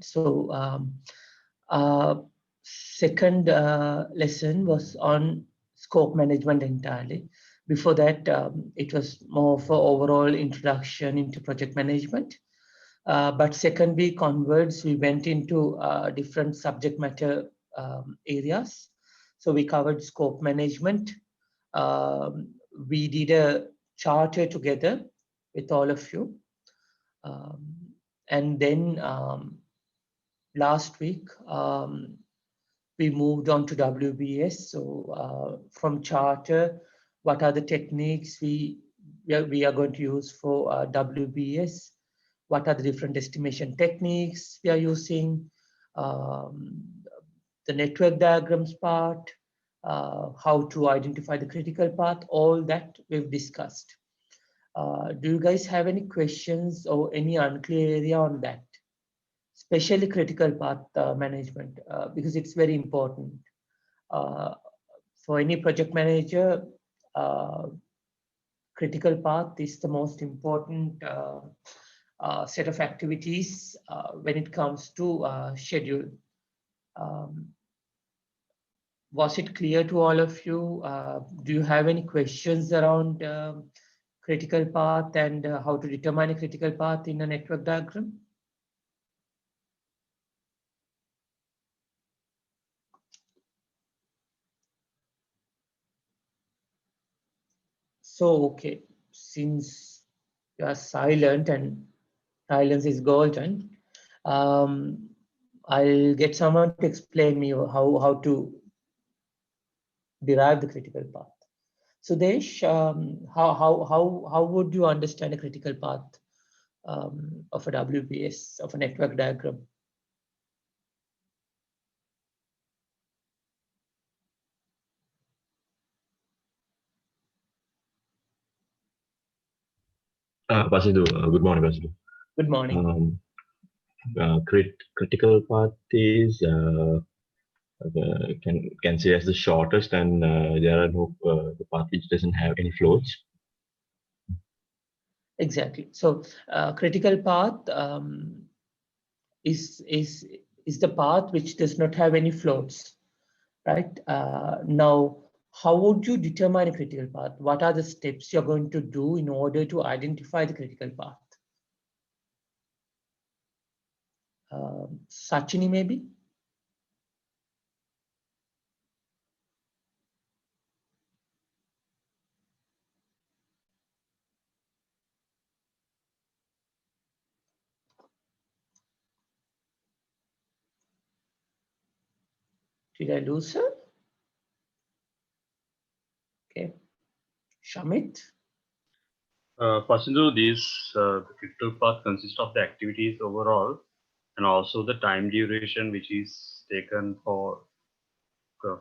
So second lesson was on scope management entirely. Before that, it was more of an overall introduction into project management. But second week onwards, we went into different subject matter areas. So we covered scope management. We did a charter together with all of you. And then last week, we moved on to WBS. So from charter, what are the techniques we are going to use for WBS? What are the different estimation techniques we are using? The network diagrams part, how to identify the critical path, all that we've discussed. Do you guys have any questions or any unclear area on that? Especially critical path management, because it's very important. For any project manager, critical path is the most important set of activities when it comes to schedule. Was it clear to all of you? Do you have any questions around critical path and how to determine a critical path in a network diagram? So, okay, since you are silent and silence is golden, I'll get someone to explain me how to derive the critical path. So Desh, how would you understand a critical path of a WBS, of a network diagram? Basidu, good morning, Basidu. Good morning. Critical path is can say as the shortest, and there are no the path which doesn't have any floats. Exactly. So critical path is the path which does not have any floats, right? Now, how would you determine a critical path? What are the steps you're going to do in order to identify the critical path? Sachini, maybe? Did I lose her? Okay. Shamit? Pasindu, the critical path consists of the activities overall and also the time duration which is taken for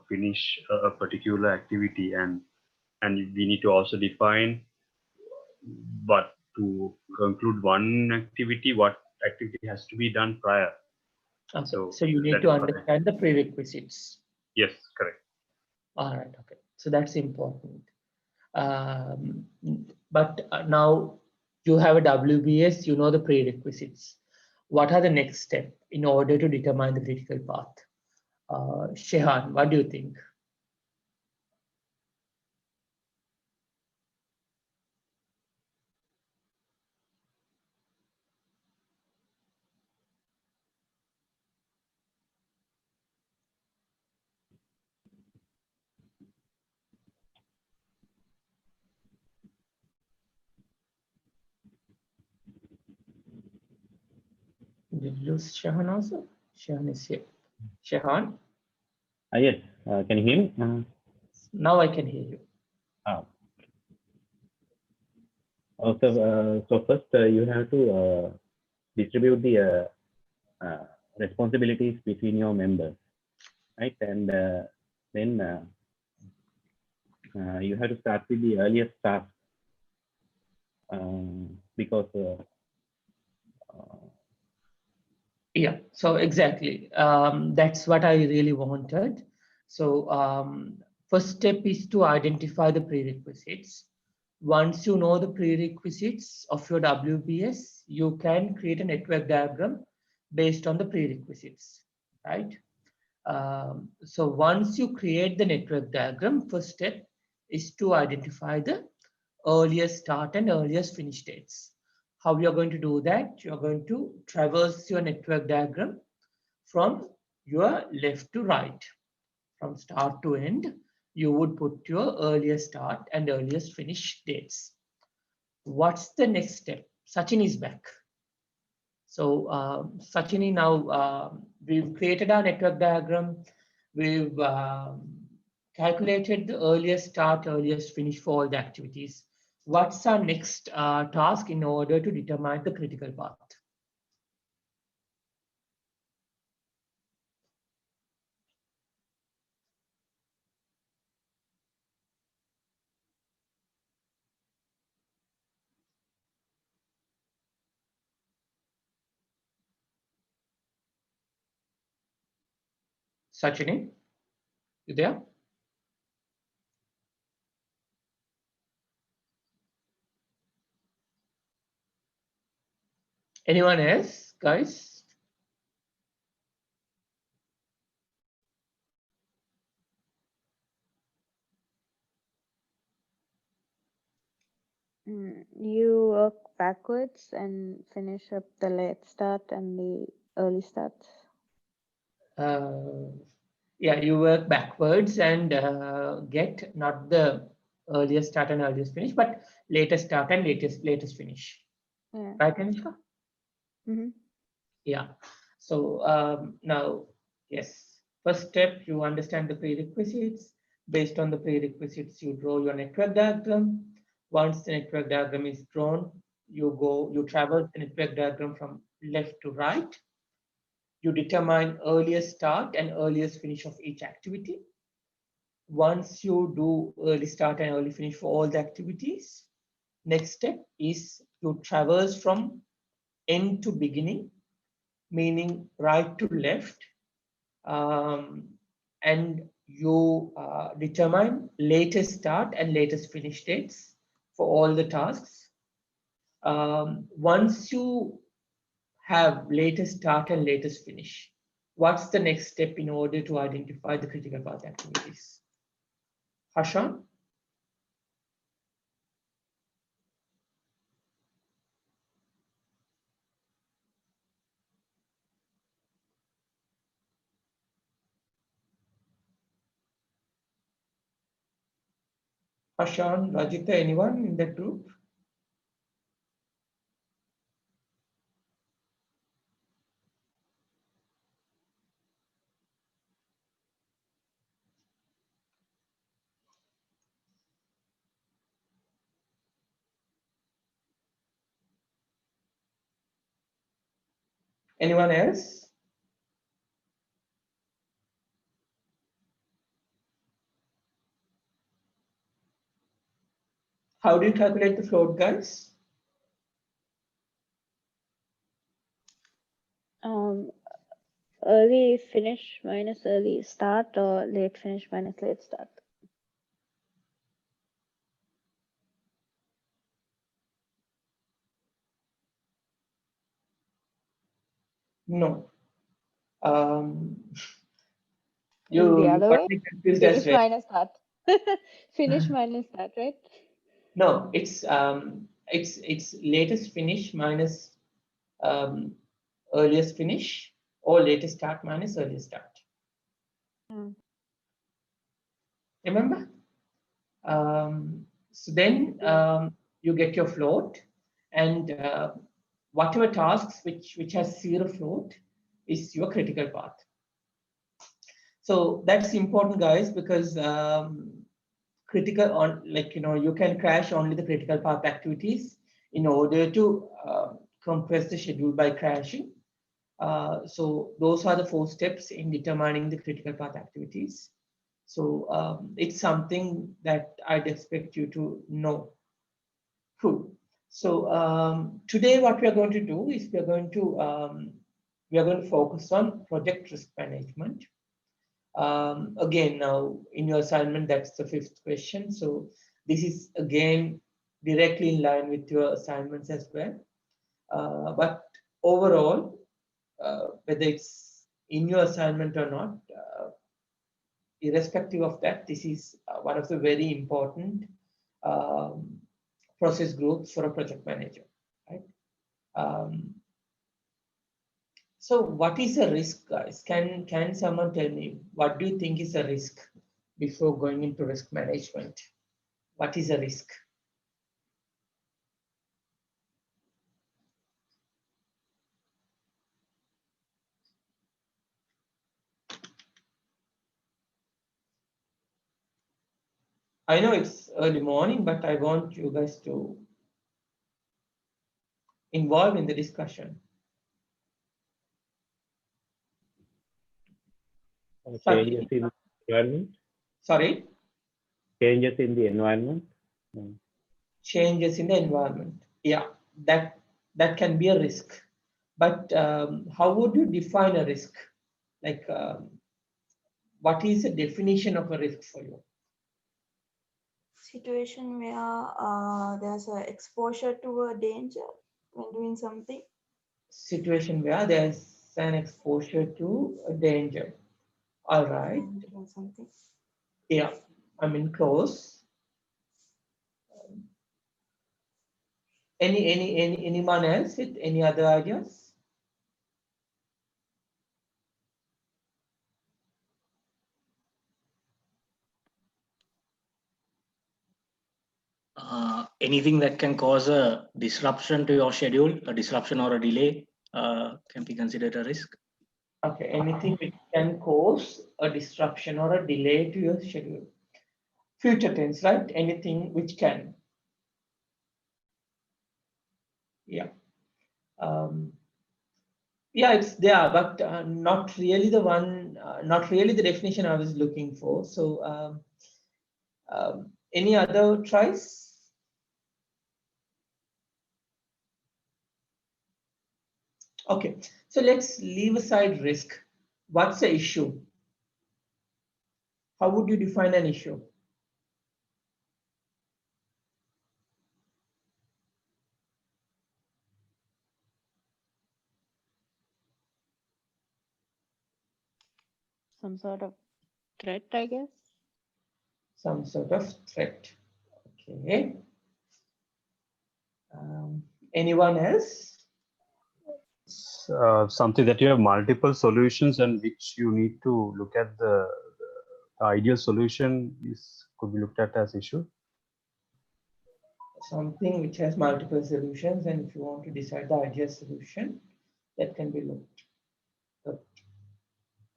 finish a particular activity, and we need to also define what to conclude one activity, what activity has to be done prior. Okay. So you need to understand the prerequisites. Yes, correct. All right. Okay. So that's important. But now you have a WBS, you know the prerequisites. What are the next steps in order to determine the critical path? Shehan, what do you think? Did you lose Shehan also? Shehan is here. Shehan? Yes, can you hear me? Now I can hear you. So first you have to distribute the responsibilities between your members, right? And then you have to start with the earliest task because yeah, so exactly. That's what I really wanted. So first step is to identify the prerequisites. Once you know the prerequisites of your WBS, you can create a network diagram based on the prerequisites, right? So once you create the network diagram, first step is to identify the earliest start and earliest finish dates. How you're going to do that? You're going to traverse your network diagram from your left to right. From start to end, you would put your earliest start and earliest finish dates. What's the next step? Sachin is back. So Sachini, now we've created our network diagram. We've calculated the earliest start, earliest finish for all the activities. What's our next task in order to determine the critical path? Sachini, you there? Anyone else, guys? You work backwards and finish up the late start and the early start. Yeah, you work backwards and get not the earliest start and earliest finish, but latest start and latest finish. Yeah. Right, Anushka? Mm-hmm. Yeah. So now, yes, first step, you understand the prerequisites. Based on the prerequisites, you draw your network diagram. Once the network diagram is drawn, you traverse the network diagram from left to right. You determine earliest start and earliest finish of each activity. Once you do early start and early finish for all the activities, next step is you traverse from end to beginning, meaning right to left, and you determine latest start and latest finish dates for all the tasks. Once you have latest start and latest finish, what's the next step in order to identify the critical path activities? Harshan? Harshan, Rajita, anyone in that group? Anyone else? How do you calculate the float, guys? Early finish minus early start or late finish minus late start. No. The other got way? me confused as Finish well. minus start. Finish minus start, right? No, it's latest finish minus earliest finish, or latest start minus earliest start. Remember? So then you get your float, and whatever tasks which has zero float is your critical path. So that's important, guys, because critical on, like, you can crash only the critical path activities in order to compress the schedule by crashing. So those are the 4 steps in determining the critical path activities. So it's something that I'd expect you to know. Cool. So today what we are going to do is we are going to focus on project risk management. Again, now in your assignment, that's the 5th question. So this is again directly in line with your assignments as well. But overall, whether it's in your assignment or not, irrespective of that, this is one of the very important process groups for a project manager, right? So what is a risk, guys? Can someone tell me what do you think is a risk before going into risk management? What is a risk? I know it's early morning, but I want you guys to involve in the discussion. Changes in the environment. Sorry? Changes in the environment. Changes in the environment. Yeah, that can be a risk. But how would you define a risk? Like, what is the definition of a risk for you? Situation where there's an exposure to a danger when doing something. Situation where there's an exposure to a danger. All right. Or something. Yeah, I mean close. Anyone else with any other ideas? Anything that can cause a disruption to your schedule, a disruption or a delay, can be considered a risk. Okay, anything which can cause a disruption or a delay to your schedule. Future tense, right? Anything which can. Yeah. Yeah, it's there, but not really the one, not really the definition I was looking for. So any other tries? Okay, so let's leave aside risk. What's the issue? How would you define an issue? Some sort of threat, I guess. Some sort of threat. Okay. Anyone else? Something that you have multiple solutions and which you need to look at the ideal solution could be looked at as issue. Something which has multiple solutions, and if you want to decide the ideal solution, that can be looked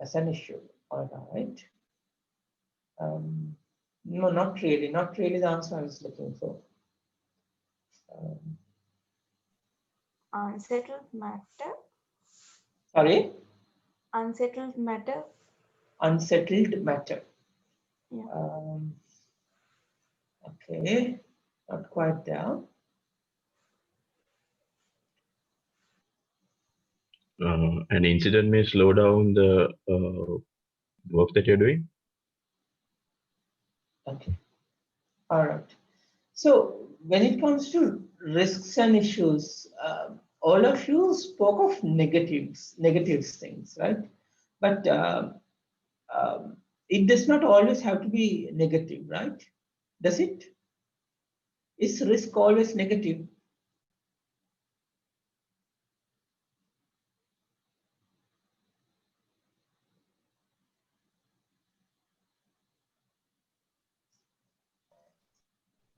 as an issue. All right. No, not really. Not really the answer I was looking for. Unsettled matter. Sorry? Unsettled matter. Unsettled matter. Yeah. Okay, not quite there. An incident may slow down the work that you're doing. Okay. All right. So when it comes to risks and issues, all of you spoke of negative things, right? But it does not always have to be negative, right? Does it? Is risk always negative?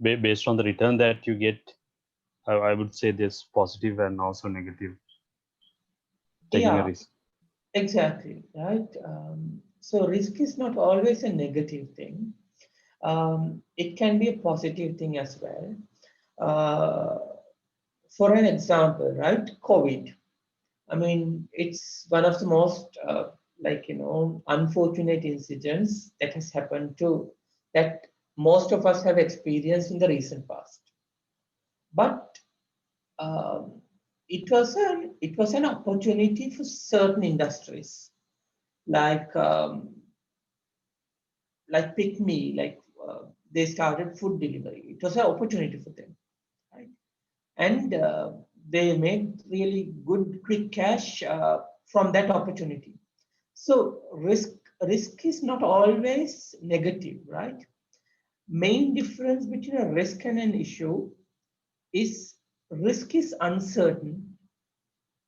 Based on the return that you get, I would say there's positive and also negative. Taking a risk. Exactly, right? So risk is not always a negative thing. It can be a positive thing as well. For an example, right? COVID. I mean, it's one of the most unfortunate incidents that has happened that most of us have experienced in the recent past. But it was an opportunity for certain industries, like Pick Me, they started food delivery. It was an opportunity for them, right? And they made really good quick cash from that opportunity. So risk is not always negative, right? Main difference between a risk and an issue is risk is uncertain.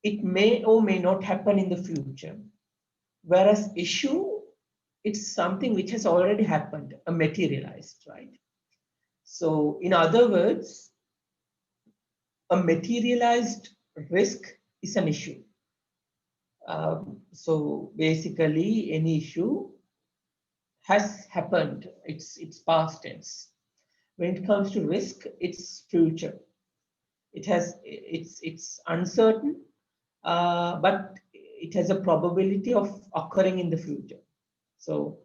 It may or may not happen in the future. Whereas issue, it's something which has already happened, materialized, right? So in other words, a materialized risk is an issue. So basically, any issue has happened. It's past tense. When it comes to risk, it's future. It's uncertain, but it has a probability of occurring in the future. So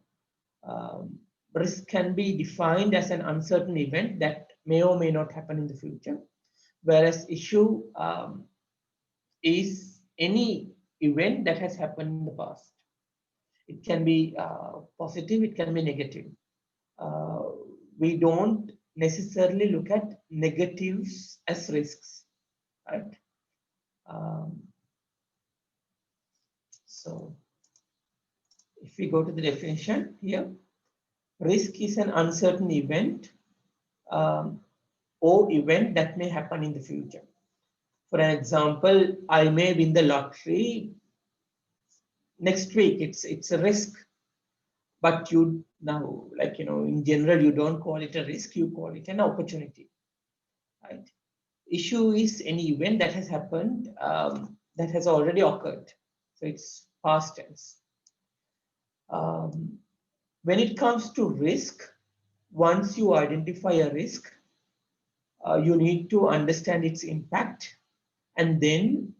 risk can be defined as an uncertain event that may or may not happen in the future, whereas issue is any event that has happened in the past. It can be positive, it can be negative. We don't necessarily look at negatives as risks, right? So if we go to the definition here, risk is an uncertain event or event that may happen in the future. For an example, I may win the lottery next week. It's a risk, but you now, like, in general, you don't call it a risk, you call it an opportunity, right? Issue is any event that has happened, that has already occurred. So it's past tense. When it comes to risk, once you identify a risk, you need to understand its impact, and then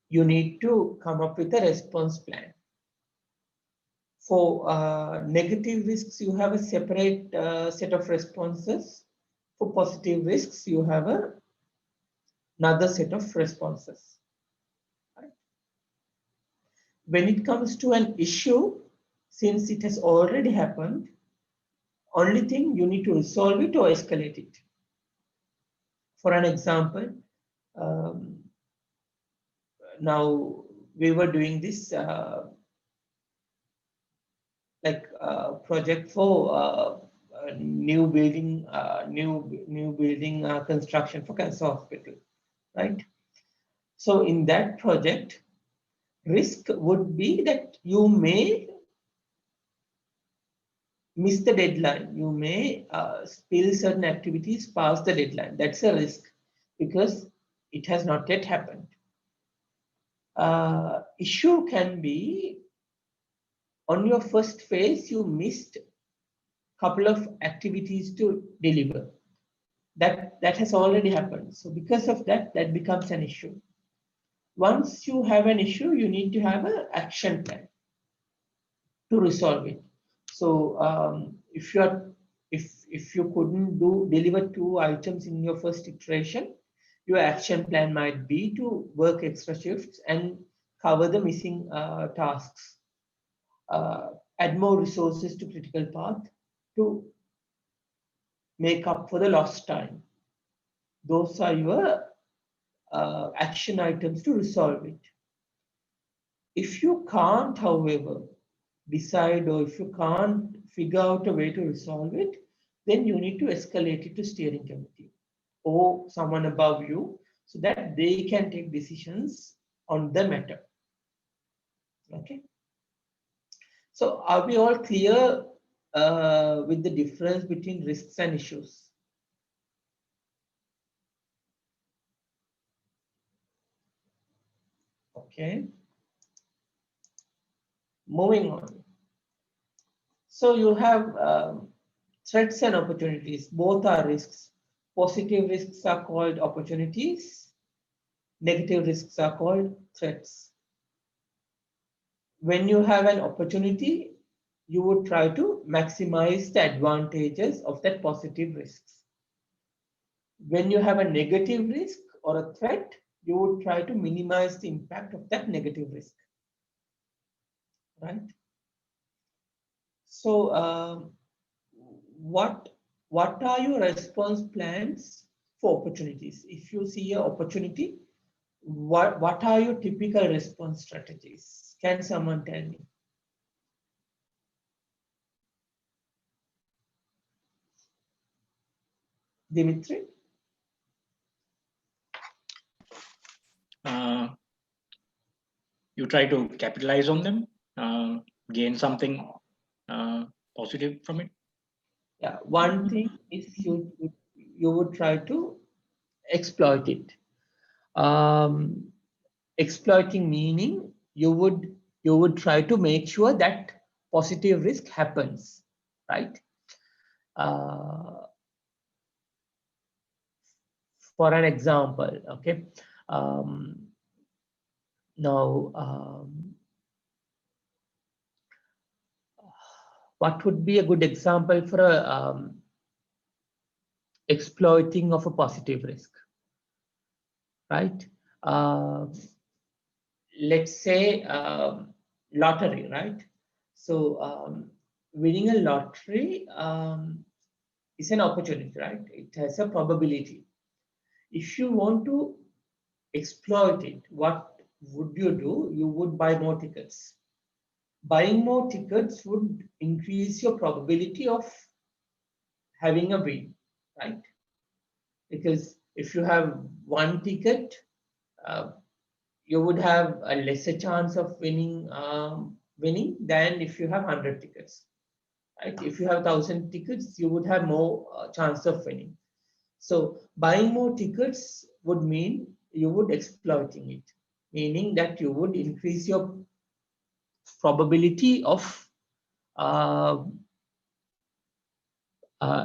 you need to come up with a response plan. For negative risks, you have a separate set of responses. For positive risks, you have another set of responses. Right? When it comes to an issue, since it has already happened, only thing you need to resolve it or escalate it. For an example, now we were doing this project for new building construction for Cancer Hospital, right? So in that project, risk would be that you may miss the deadline. You may spill certain activities past the deadline. That's a risk because it has not yet happened. Issue can be on your first phase, you missed a couple of activities to deliver. That has already happened. So because of that, that becomes an issue. Once you have an issue, you need to have an action plan to resolve it. So if you couldn't deliver 2 items in your first iteration, your action plan might be to work extra shifts and cover the missing tasks. Add more resources to critical path to make up for the lost time. Those are your action items to resolve it. If you can't, however, decide, or if you can't figure out a way to resolve it, then you need to escalate it to steering committee or someone above you so that they can take decisions on the matter. Okay. So are we all clear with the difference between risks and issues? Okay. Moving on. So you have threats and opportunities. Both are risks. Positive risks are called opportunities. Negative risks are called threats. When you have an opportunity, you would try to maximize the advantages of that positive risks. When you have a negative risk or a threat, you would try to minimize the impact of that negative risk. Right? So what are your response plans for opportunities? If you see an opportunity, what are your typical response strategies? Can someone tell me? Dimitri? You try to capitalize on them, gain something positive from it. Yeah, one thing is you would try to exploit it. Exploiting meaning you would try to make sure that positive risk happens, right? For an example, okay. Now, what would be a good example for a exploiting of a positive risk, right? Let's say lottery, right? So winning a lottery is an opportunity, right? It has a probability. If you want to exploit it, what would you do? You would buy more tickets. Buying more tickets would increase your probability of having a win, right? Because if you have one ticket, you would have a lesser chance of winning than if you have 100 tickets, right? If you have 1,000 tickets, you would have more chance of winning. So buying more tickets would mean you would exploiting it, meaning that you would increase your probability of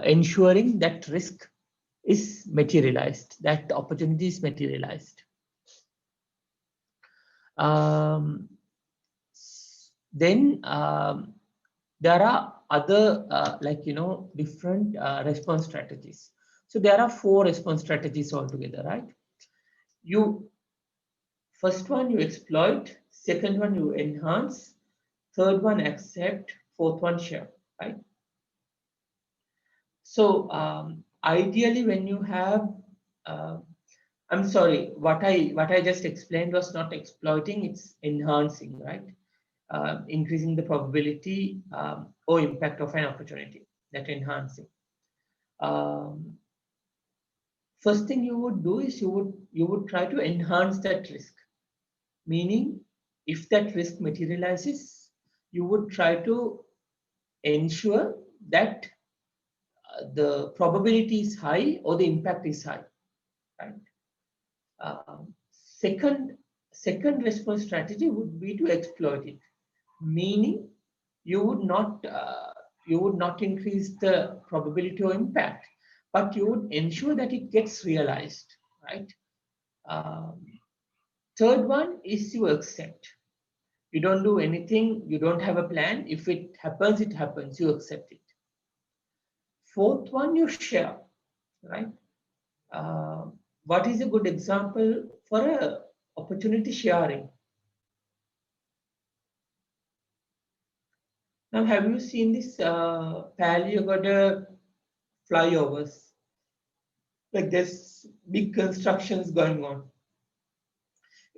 ensuring that risk is materialized, that opportunity is materialized. Then there are other different response strategies. So there are 4 response strategies altogether, right? First one you exploit, second one you enhance, third one accept, fourth one share, right? So ideally when you have I'm sorry, what I just explained was not exploiting, it's enhancing, right? Increasing the probability or impact of an opportunity, that enhancing. First thing you would do is you would try to enhance that risk, meaning if that risk materializes, you would try to ensure that the probability is high or the impact is high, right? Second response strategy would be to exploit it, meaning you would not increase the probability or impact, but you would ensure that it gets realized, right? Third one is you accept. You don't do anything, you don't have a plan. If it happens, it happens, you accept it. Fourth one, you share, right? What is a good example for a opportunity sharing? Now, have you seen this Paliagoda flyovers? Like there's big constructions going on.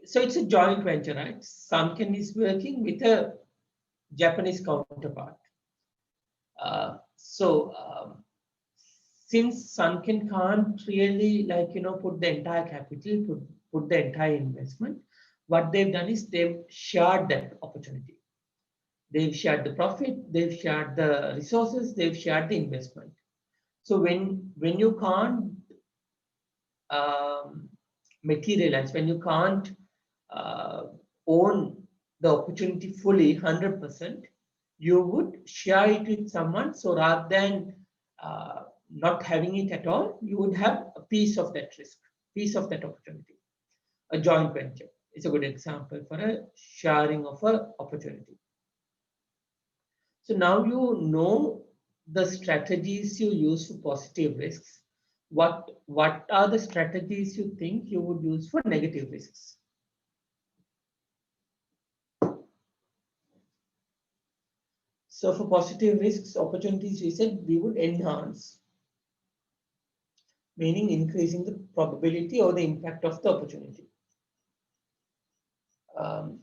So it's a joint venture, right? Sanken is working with a Japanese counterpart. Since Sanken can't really put the entire capital, put the entire investment, what they've done is they've shared that opportunity. They've shared the profit, they've shared the resources, they've shared the investment. So when you can't materialize, when you can't own the opportunity fully 100%, you would share it with someone. So rather than not having it at all, you would have a piece of that risk, piece of that opportunity. A joint venture is a good example for a sharing of an opportunity. So now you know the strategies you use for positive risks. What are the strategies you think you would use for negative risks? So for positive risks, opportunities, we said we would enhance, meaning increasing the probability or the impact of the opportunity.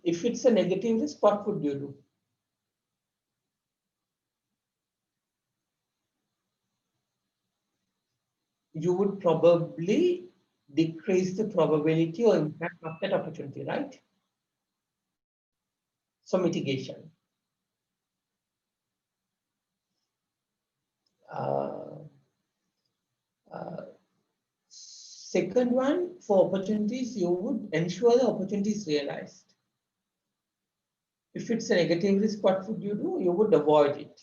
If it's a negative risk, what would you do? You would probably decrease the probability or impact of that opportunity, right? So mitigation. Second one, for opportunities, you would ensure the opportunity is realized. If it's a negative risk, what would you do? You would avoid it.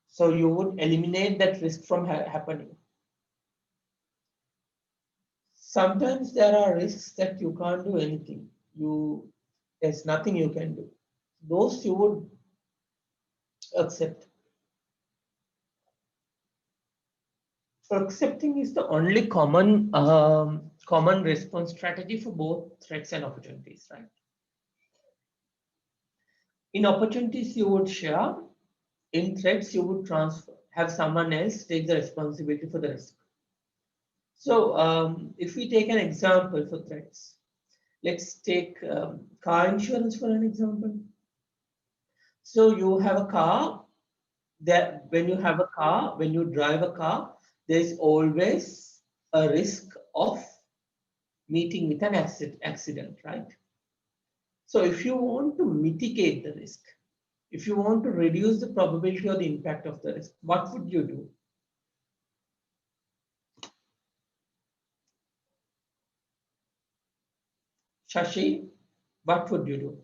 So you would eliminate that risk from happening. Sometimes there are risks that you can't do anything. There's nothing you can do. Those you would accept. So accepting is the only common response strategy for both threats and opportunities, right? In opportunities, you would share. In threats, you would transfer, have someone else take the responsibility for the risk. So if we take an example for threats, let's take car insurance for an example. So you have a car, that when you drive a car, there's always a risk of meeting with an accident, right? So if you want to mitigate the risk, if you want to reduce the probability or the impact of the risk, what would you do? Shashi, what would you do?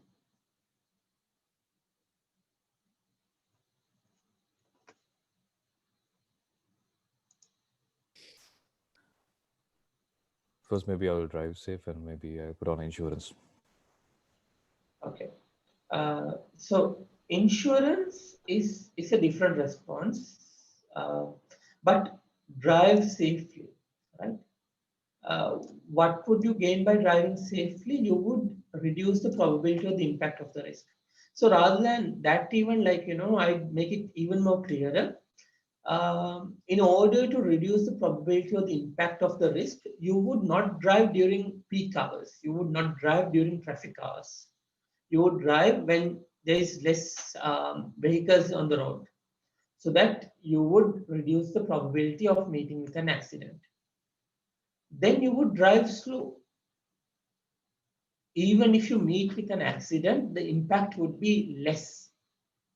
First, maybe I will drive safe and maybe I put on insurance. Okay. So insurance is a different response, but drive safely, right? What would you gain by driving safely? You would reduce the probability of the impact of the risk. So rather than that, even like, I make it even more clearer. In order to reduce the probability of the impact of the risk, you would not drive during peak hours. You would not drive during traffic hours. You would drive when there is less vehicles on the road, so that you would reduce the probability of meeting with an accident. Then you would drive slow. Even if you meet with an accident, the impact would be less,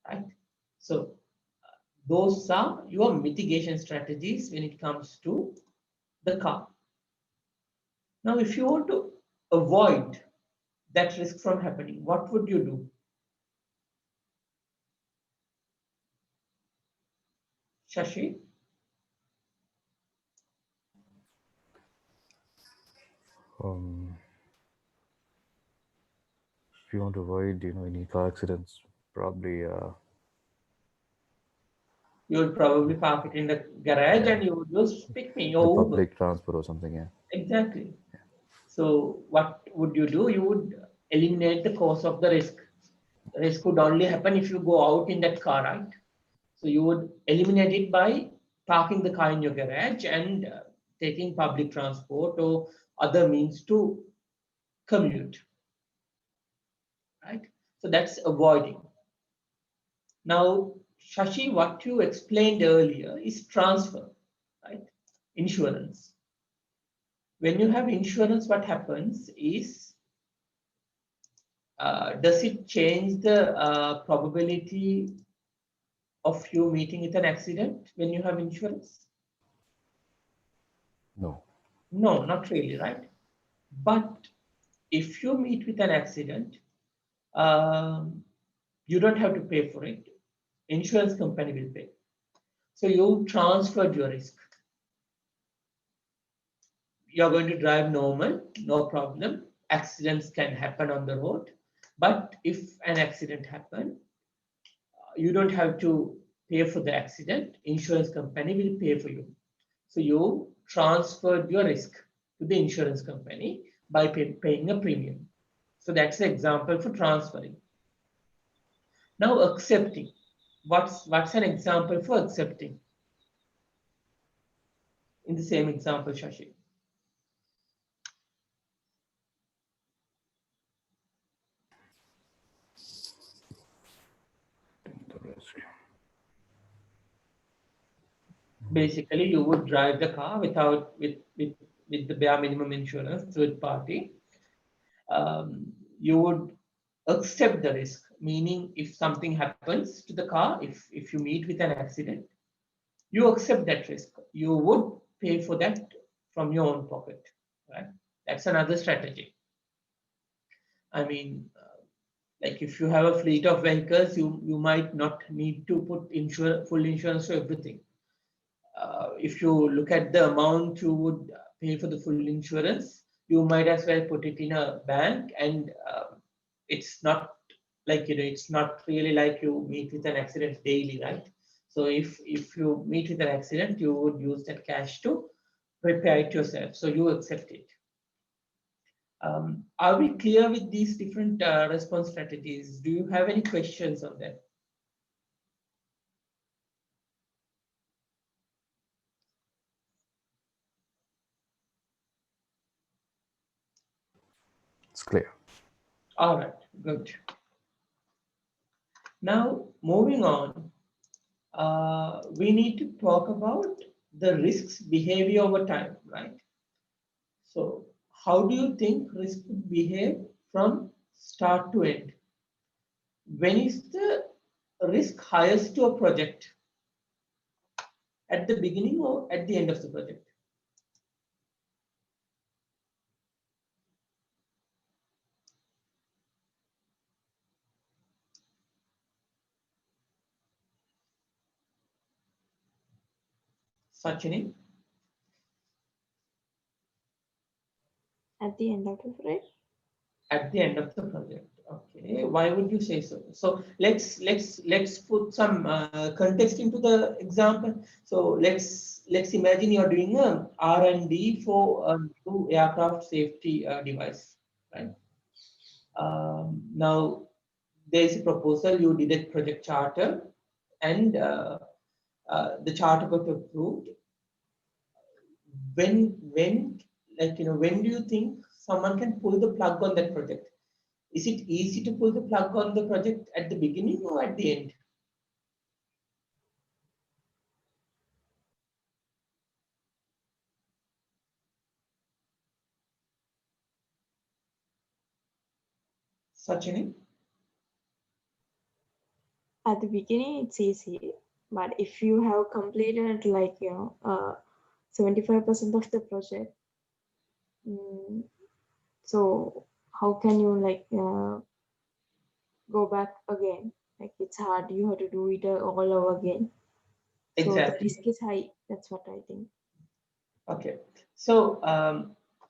right? So those are your mitigation strategies when it comes to the car. Now, if you want to avoid that risk from happening, what would you do? Shashi? If you want to avoid, any car accidents, probably You would probably park it in the garage and you would just pick me the or Uber. public transport or something. Yeah. Exactly. So what would you do? You would eliminate the cause of the risk. The risk would only happen if you go out in that car, right? So you would eliminate it by parking the car in your garage and taking public transport or other means to commute, right? So that's avoiding. Now, Shashi, what you explained earlier is transfer, right? Insurance. When you have insurance, what happens is, does it change the probability of you meeting with an accident when you have insurance? No. No, not really, right? But if you meet with an accident, you don't have to pay for it. Insurance company will pay. So you transferred your risk. You're going to drive normal, no problem. Accidents can happen on the road. But if an accident happens, you don't have to pay for the accident. Insurance company will pay for you. So you transferred your risk to the insurance company by paying a premium. So that's the example for transferring. Now accepting. What's an example for accepting? In the same example, Shashi. basically you would drive the car without with the bare minimum insurance, third party. You would accept the risk, meaning if something happens to the car, if you meet with an accident, you accept that risk. You would pay for that from your own pocket, right? That's another strategy. I mean, like if you have a fleet of vehicles, you might not need to put full insurance to everything. If you look at the amount you would pay for the full insurance, you might as well put it in a bank, and it's not like, it's not really like you meet with an accident daily, right? So if you meet with an accident, you would use that cash to repair it yourself. So you accept it. Are we clear with these different response strategies? Do you have any questions on that? It's clear. All right, good. Now, moving on, we need to talk about the risk's behavior over time, right? So how do you think risk would behave from start to end? When is the risk highest to a project? At the beginning or at the end of the project? Sachini? At the end of the project? At the end of the project. Okay, why would you say so? So let's put some context into the example. So let's imagine you're doing a R&D for a new aircraft safety device, right? Now there is a proposal. You did a project charter, and the charter got approved. When when do you think someone can pull the plug on that project? Is it easy to pull the plug on the project at the beginning or at the end? Sachini? At the beginning, it's easy, but if you have completed 75% of the project, so how can you go back again? Like it's hard. You have to do it all over again. So the Exactly. risk is high. That's what I think. Okay. So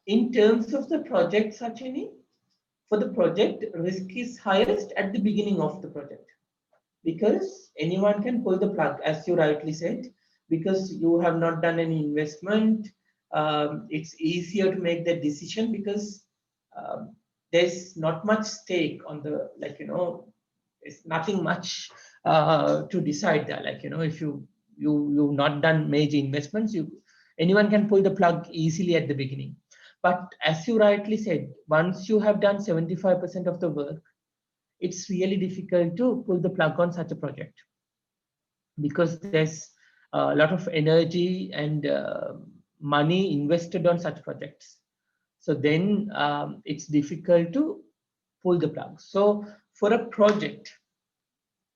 in terms of the project, Sachini, for the project, risk is highest at the beginning of the project, because anyone can pull the plug, as you rightly said, because you have not done any investment. It's easier to make that decision because there's not much stake on the, it's nothing much to decide there. If you've not done major investments, anyone can pull the plug easily at the beginning. But as you rightly said, once you have done 75% of the work, it's really difficult to pull the plug on such a project, because there's a lot of energy and money invested on such projects. So then it's difficult to pull the plug. So for a project,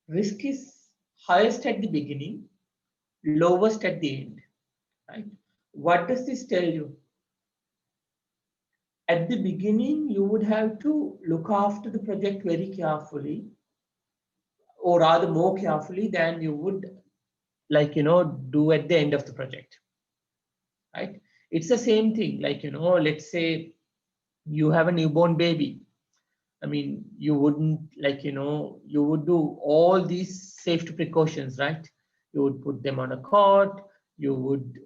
risk is highest at the beginning, lowest at the end, right? What does this tell you? At the beginning, you would have to look after the project very carefully, or rather more carefully than you would do at the end of the project, right? It's the same thing. Let's say you have a newborn baby. I mean, you wouldn't you would do all these safety precautions, right? You would put them on a cot. You would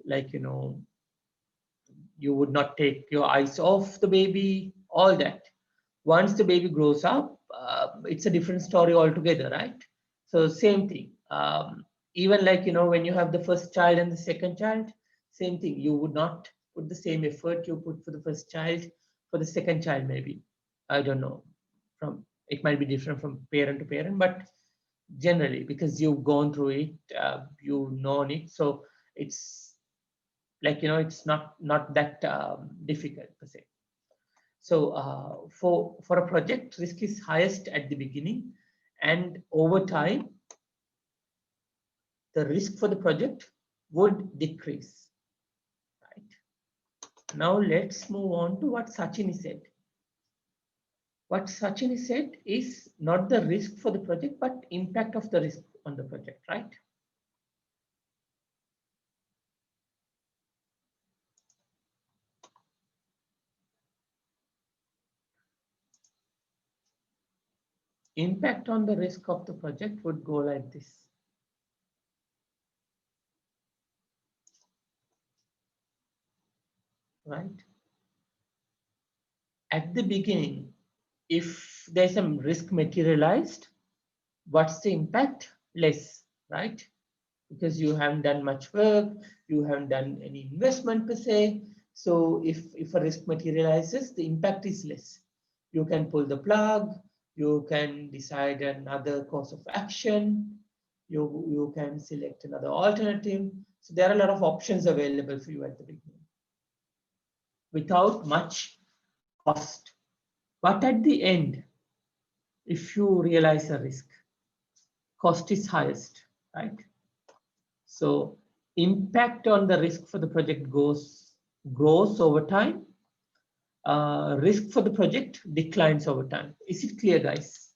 you would not take your eyes off the baby, all that. Once the baby grows up, it's a different story altogether, right? So same thing. Even when you have the first child and the second child, same thing. You would not put the same effort you put for the first child for the second child, maybe. I don't know. It might be different from parent to parent, but generally, because you've gone through it, you've known it, so it's like, it's not that difficult per se. So for a project, risk is highest at the beginning, and over time, the risk for the project would decrease. Right. Now let's move on to what Sachini said. What Sachini said is not the risk for the project, but impact of the risk on the project, right? Impact on the risk of the project would go like this. Right? At the beginning, if there's some risk materialized, what's the impact? Less, right? Because you haven't done much work, you haven't done any investment per se. So if a risk materializes, the impact is less. You can pull the plug, you can decide another course of action, you can select another alternative. So there are a lot of options available for you at the beginning without much cost. But at the end, if you realize a risk, cost is highest, right? So impact on the risk for the project grows over time. Risk for the project declines over time. Is it clear, guys?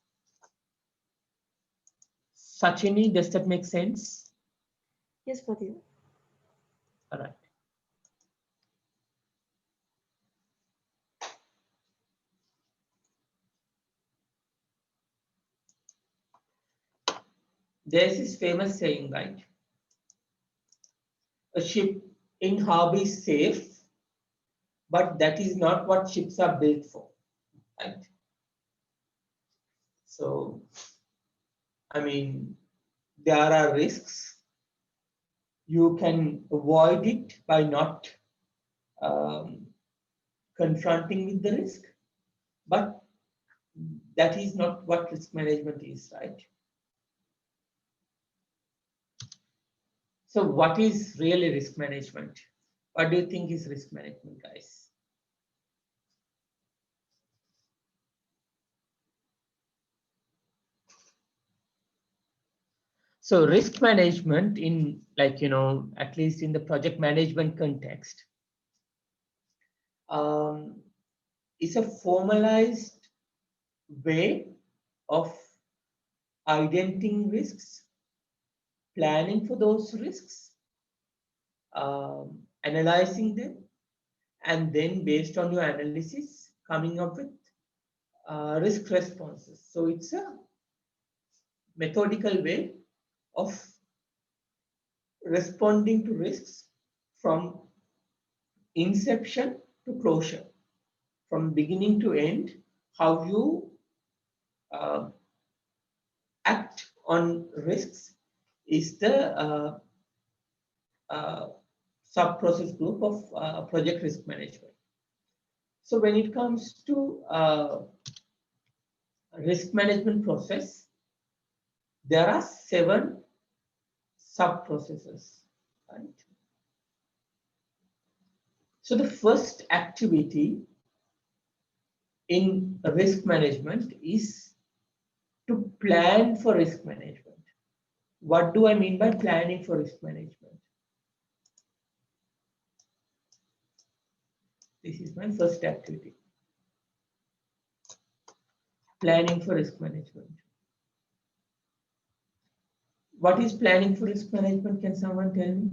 Sachini, does that make sense? Yes, Pradeep. All right. There's this famous saying, right? A ship in harbor is safe, but that is not what ships are built for, right? So, I mean, there are risks. You can avoid it by not confronting with the risk, but that is not what risk management is, right? So what is really risk management? What do you think is risk management, guys? So risk management in, like, at least in the project management context, is a formalized way of identifying risks, planning for those risks, analyzing them, and then based on your analysis, coming up with risk responses. So it's a methodical way of responding to risks from inception to closure, from beginning to end, how you act on risks is the sub-process group of project risk management. So when it comes to risk management process, there are 7 sub-processes, right? So the first activity in risk management is to plan for risk management. What do I mean by planning for risk management? This is my first activity. Planning for risk management. What is planning for risk management? Can someone tell me?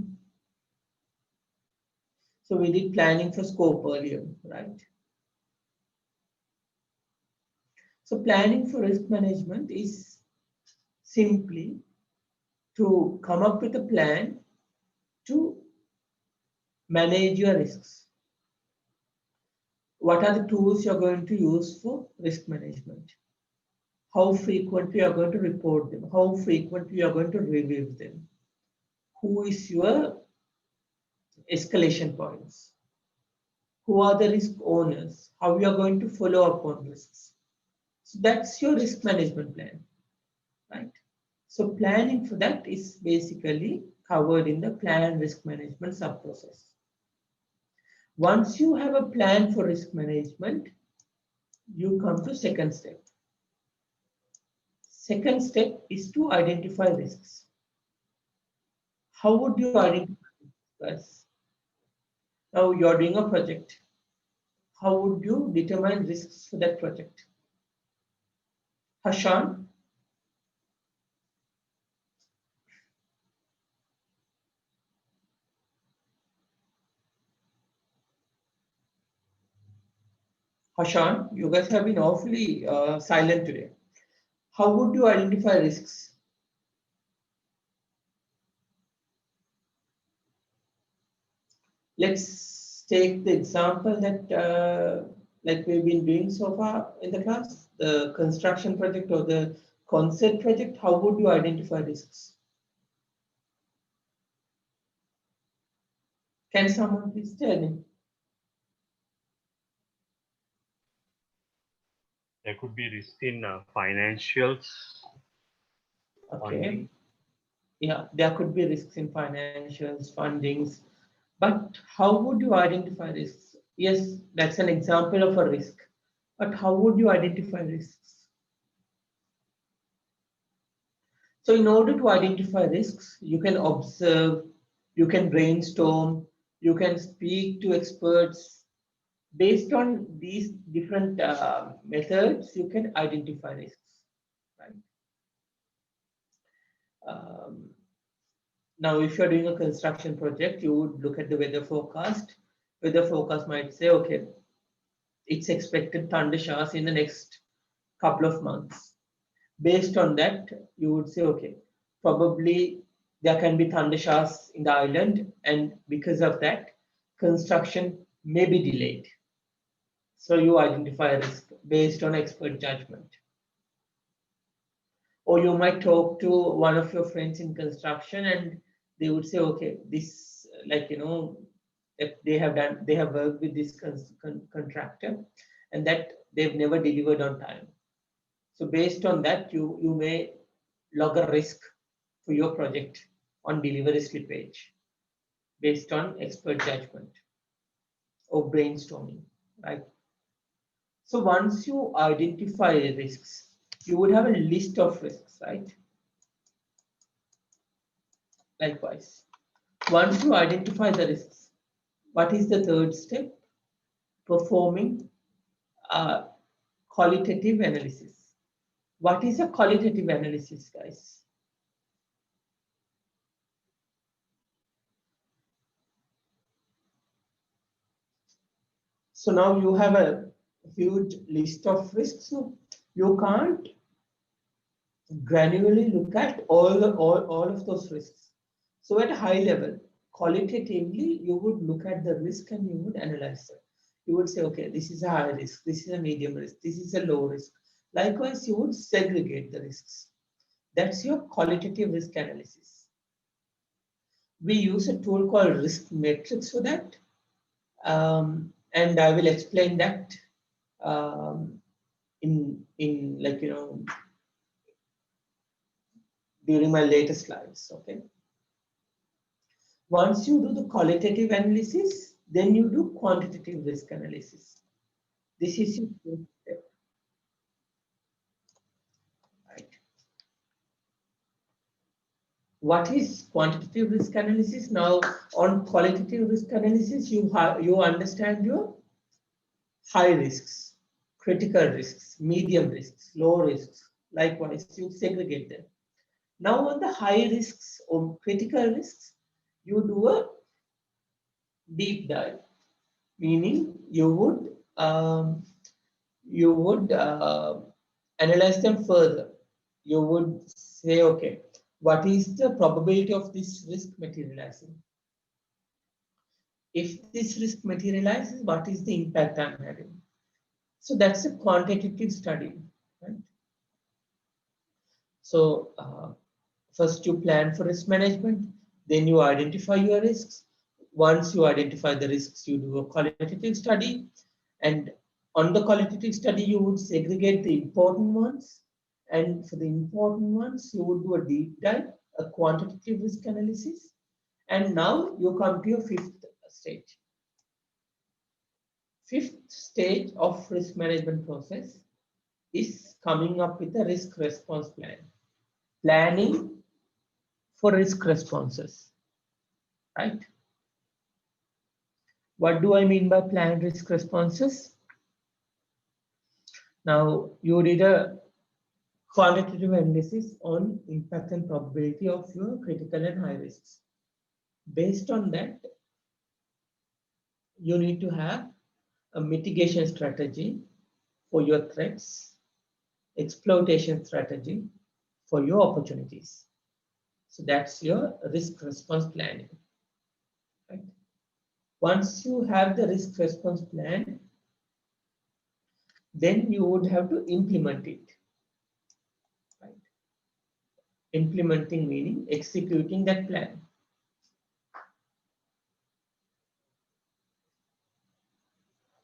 So we did planning for scope earlier, right? So planning for risk management is simply to come up with a plan to manage your risks. What are the tools you're going to use for risk management? How frequently you're going to report them? How frequently you're going to review them? Who is your escalation points? Who are the risk owners? How you are going to follow up on risks? So that's your risk management plan, right? So planning for that is basically covered in the plan risk management sub-process. Once you have a plan for risk management, you come to second step. Second step is to identify risks. How would you identify risks? Now you're doing a project. How would you determine risks for that project? Hashan? Hashan, you guys have been awfully silent today. How would you identify risks? Let's take the example that like we've been doing so far in the class, the construction project or the concept project. How would you identify risks? Can someone please tell me? There could be risk in financials. Okay. Funding. Yeah, there could be risks in financials, fundings, but how would you identify risks? Yes, that's an example of a risk, but how would you identify risks? So in order to identify risks, you can observe, you can brainstorm, you can speak to experts. Based on these different methods, you can identify risks, right? Now, if you're doing a construction project, you would look at the weather forecast. Weather forecast might say, okay, it's expected thunder showers in the next couple of months. Based on that, you would say, okay, probably there can be thunder showers in the island, and because of that, construction may be delayed. So you identify a risk based on expert judgment. Or you might talk to one of your friends in construction and they would say, okay, this, like, you know, that they have worked with this contractor and that they've never delivered on time. So based on that, you may log a risk for your project on delivery slippage based on expert judgment or brainstorming, right? So once you identify risks, you would have a list of risks, right? Likewise, once you identify the risks, what is the third step? Performing a qualitative analysis. What is a qualitative analysis, guys? So now you have a huge list of risks. So you can't granularly look at all of those risks. So at a high level, qualitatively, you would look at the risk and you would analyze it. You would say, okay, this is a high risk, this is a medium risk, this is a low risk. Likewise, you would segregate the risks. That's your qualitative risk analysis. We use a tool called Risk Matrix for that. And I will explain that in like, you know, during my later slides, okay? Once you do the qualitative analysis, then you do quantitative risk analysis. This is your first step, right? What is quantitative risk analysis? Now, on qualitative risk analysis, you understand your high risks, critical risks, medium risks, low risks. Likewise, you segregate them. Now, on the high risks or critical risks, you do a deep dive, meaning you would analyze them further. You would say, okay, what is the probability of this risk materializing? If this risk materializes, what is the impact I'm having? So that's a quantitative study, right? So first you plan for risk management, then you identify your risks. Once you identify the risks, you do a qualitative study. And on the qualitative study, you would segregate the important ones. And for the important ones, you would do a deep dive, a quantitative risk analysis. And now you come to your fifth stage. Fifth stage of risk management process is coming up with a risk response plan. Planning for risk responses, right? What do I mean by planned risk responses? Now, you did a quantitative analysis on impact and probability of your critical and high risks. Based on that, you need to have a mitigation strategy for your threats, exploitation strategy for your opportunities. So that's your risk response planning, right? Once you have the risk response plan, then you would have to implement it, right? Implementing meaning executing that plan.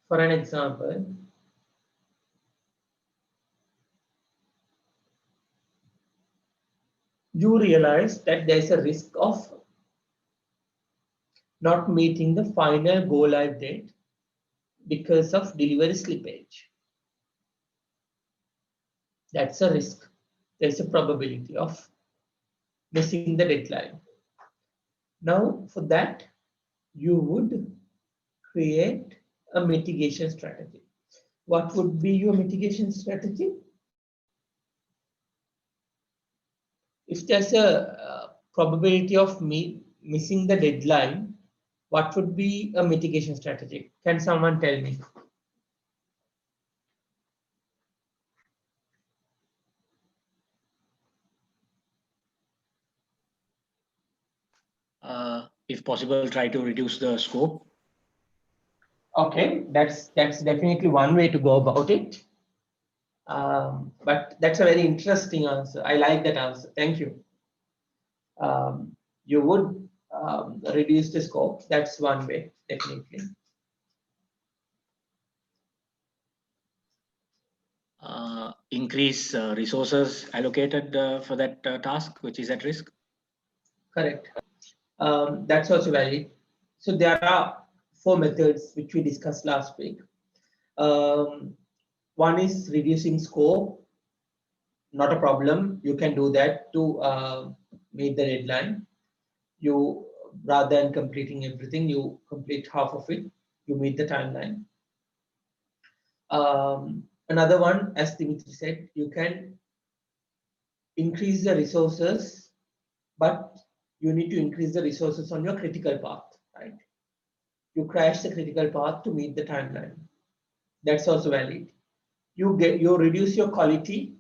For an example, you realize that there's a risk of not meeting the final go live date because of delivery slippage. That's a risk. There's a probability of missing the deadline. Now, for that, you would create a mitigation strategy. What would be your mitigation strategy? If there's a probability of missing the deadline, what would be a mitigation strategy? Can someone tell me? If possible, try to reduce the scope. Okay, that's definitely one way to go about it. But that's a very interesting answer. I like that answer. Thank you. You would reduce the scope. That's one way, definitely. Increase resources allocated for that task, which is at risk. Correct. That's also valid. So there are 4 methods which we discussed last week. One is reducing scope. Not a problem. You can do that to meet the deadline. You, rather than completing everything, you complete half of it. You meet the timeline. Another one, as Dimitri said, you can increase the resources, but you need to increase the resources on your critical path, right? You crash the critical path to meet the timeline. That's also valid. You reduce your quality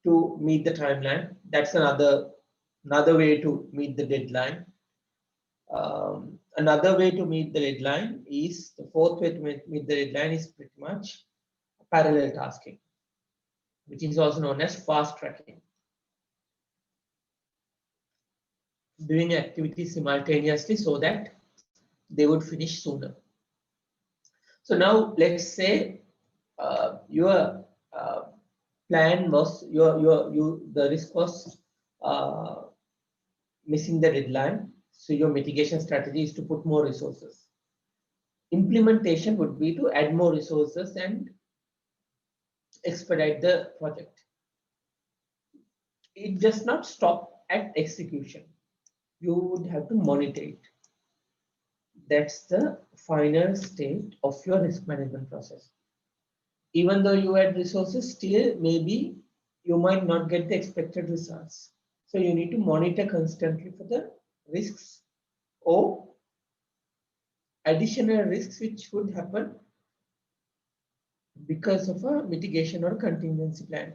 to meet the timeline. That's another way to meet the deadline. Another way to meet the deadline is, the fourth way to meet the deadline is pretty much parallel tasking, which is also known as fast tracking. Doing activities simultaneously so that they would finish sooner. So now let's say your plan was the risk was missing the deadline. So your mitigation strategy is to put more resources. Implementation would be to add more resources and expedite the project. It does not stop at execution. You would have to monitor it. That's the final state of your risk management process. Even though you add resources, still maybe you might not get the expected results. So you need to monitor constantly for the risks or additional risks which would happen because of a mitigation or contingency plan.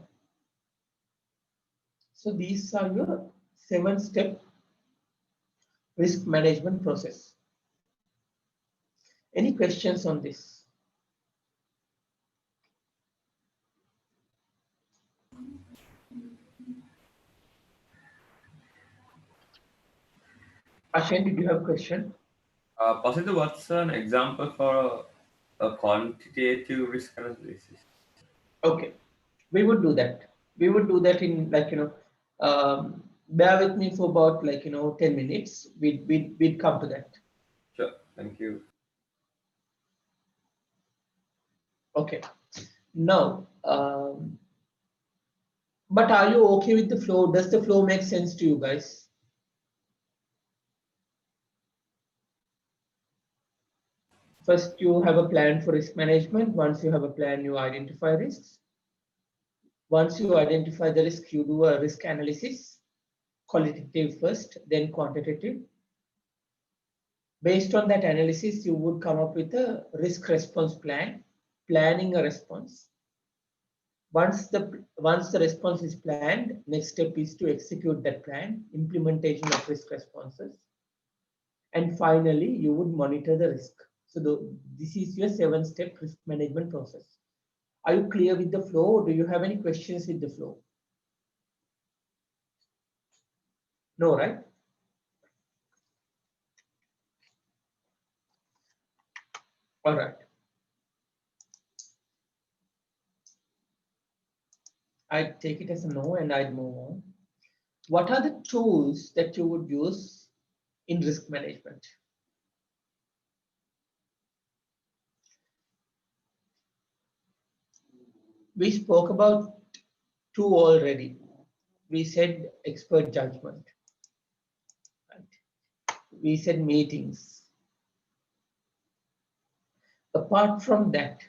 So these are your 7-step risk management process. Any questions on this? Ashen, did you have a question? Possibly, what's an example for a quantitative risk analysis? Okay, we would do that. We would do that in, like, bear with me for about 10 minutes. We'd come to that. Sure. Thank you. Okay. Now, but are you okay with the flow? Does the flow make sense to you guys? First, you have a plan for risk management. Once you have a plan, you identify risks. Once you identify the risk, you do a risk analysis, qualitative first, then quantitative. Based on that analysis, you would come up with a risk response plan, planning a response. Once the response is planned, next step is to execute that plan, implementation of risk responses. And finally, you would monitor the risk. So this is your 7-step risk management process. Are you clear with the flow, or do you have any questions with the flow? No, right? All right. I'd take it as a no and I'd move on. What are the tools that you would use in risk management? We spoke about 2 already. We said expert judgment. Right? We said meetings. Apart from that,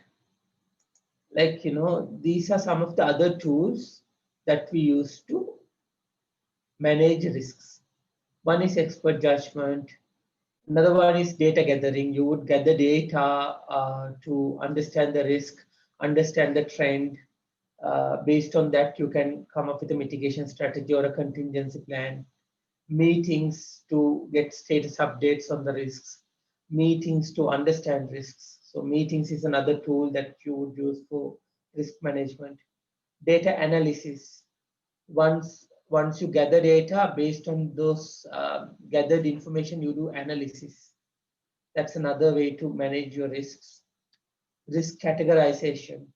these are some of the other tools that we use to manage risks. One is expert judgment. Another one is data gathering. You would gather data to understand the risk, understand the trend. Based on that, you can come up with a mitigation strategy or a contingency plan. Meetings to get status updates on the risks. Meetings to understand risks. So meetings is another tool that you would use for risk management. Data analysis. Once you gather data, based on those gathered information, you do analysis. That's another way to manage your risks. Risk categorization.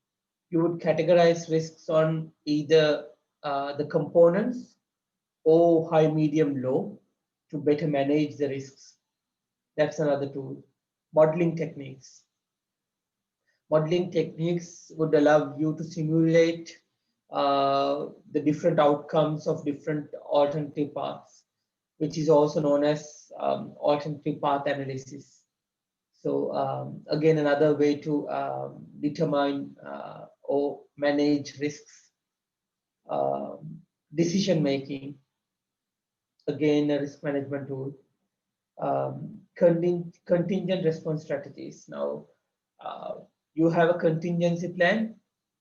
You would categorize risks on either the components or high, medium, low to better manage the risks. That's another tool. Modeling techniques. Modeling techniques would allow you to simulate the different outcomes of different alternative paths, which is also known as alternative path analysis. So again, another way to determine or manage risks. Decision making, again, a risk management tool. Contingent response strategies. Now, you have a contingency plan.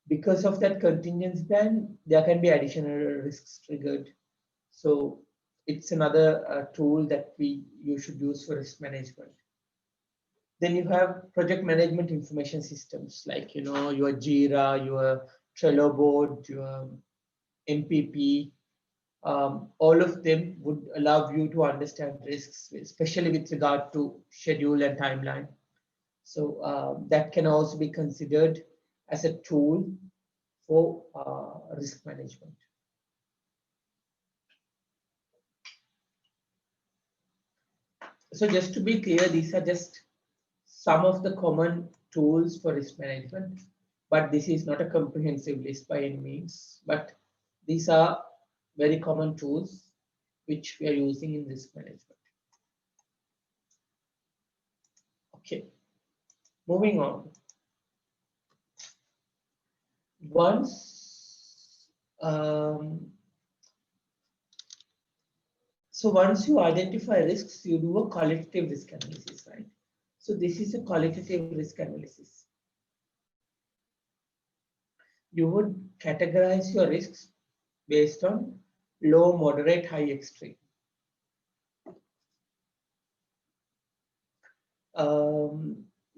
Because of that contingency plan, there can be additional risks triggered. So it's another tool that you should use for risk management. Then you have project management information systems like your Jira, your Trello board, your MPP. All of them would allow you to understand risks, especially with regard to schedule and timeline. So that can also be considered as a tool for risk management. So just to be clear, these are just some of the common tools for risk management, but this is not a comprehensive list by any means, but these are very common tools which we are using in risk management. Okay, moving on. So once you identify risks, you do a qualitative risk analysis, right? So this is a qualitative risk analysis. You would categorize your risks based on low, moderate, high, extreme.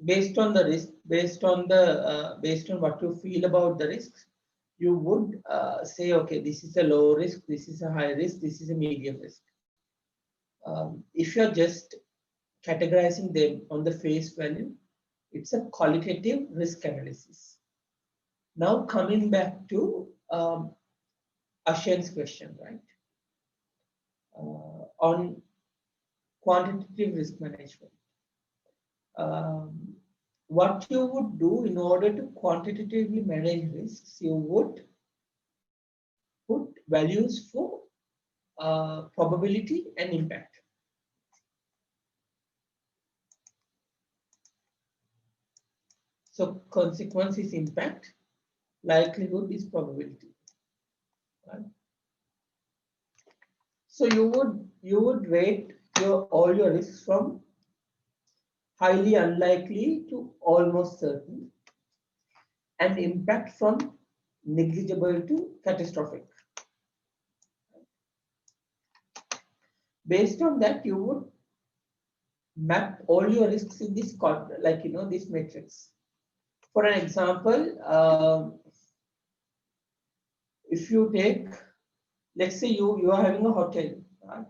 Based on the risk, based on what you feel about the risks, you would say, okay, this is a low risk, this is a high risk, this is a medium risk. If you're just categorizing them on the face value, it's a qualitative risk analysis. Now coming back to Ashan's question, right? on quantitative risk management. What you would do in order to quantitatively manage risks, you would put values for probability and impact. So consequence is impact, likelihood is probability. Right? So you would rate all your risks from highly unlikely to almost certain, and impact from negligible to catastrophic. Based on that, you would map all your risks in this this matrix. For an example, if you take, let's say you are having a hotel, right?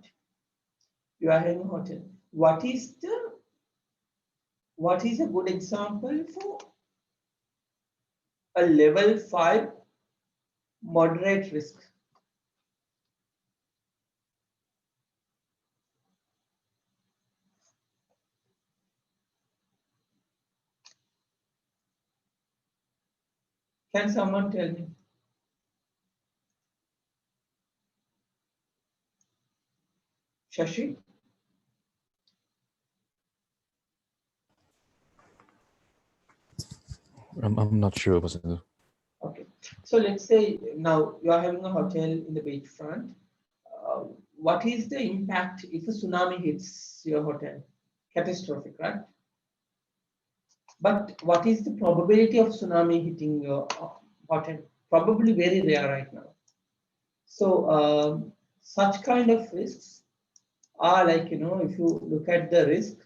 You are having a hotel. What is a good example for a level 5 moderate risk? Can someone tell me? Shashi? I'm not sure. Vasu. Okay, so let's say now you are having a hotel in the beachfront. What is the impact if a tsunami hits your hotel? Catastrophic, right? But what is the probability of tsunami hitting your hotel? Probably very rare right now. So such kind of risks are like, if you look at the risk,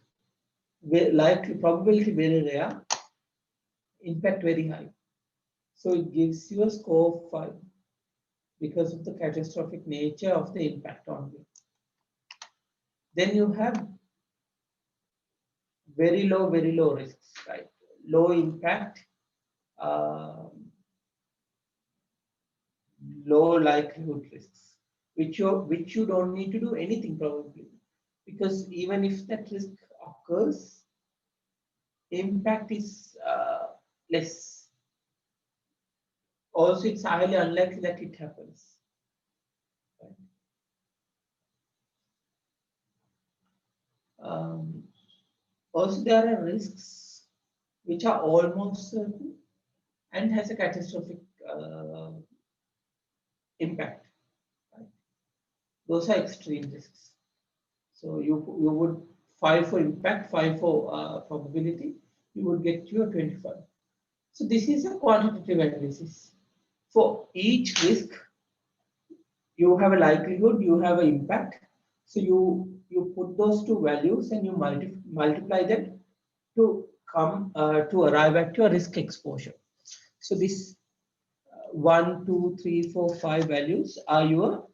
likely probability very rare, impact very high. So it gives you a score of 5 because of the catastrophic nature of the impact on you. Then you have very low risks, right? Low impact, low likelihood risks, which you don't need to do anything probably, because even if that risk occurs, impact is less. Also, it's highly unlikely that it happens. Right? Also, there are risks which are almost certain and has a catastrophic impact. Right? Those are extreme risks. So you would 5 for impact, 5 for probability. You would get your 25. So this is a quantitative analysis. For each risk, you have a likelihood, you have an impact. So you put those two values and you multiply them to come to arrive at your risk exposure. So this 1, 2, 3, 4, 5 values are your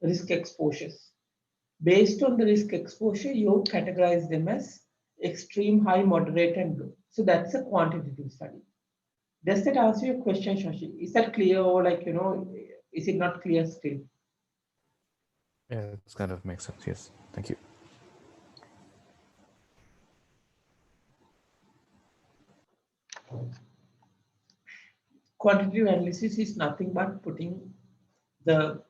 risk exposures. Based on the risk exposure, you categorize them as extreme, high, moderate, and low. So that's a quantitative study. Does that answer your question, Shashi? Is that clear, or is it not clear still? Yeah, it's kind of makes sense. Yes, thank you. Quantitative analysis is nothing but putting the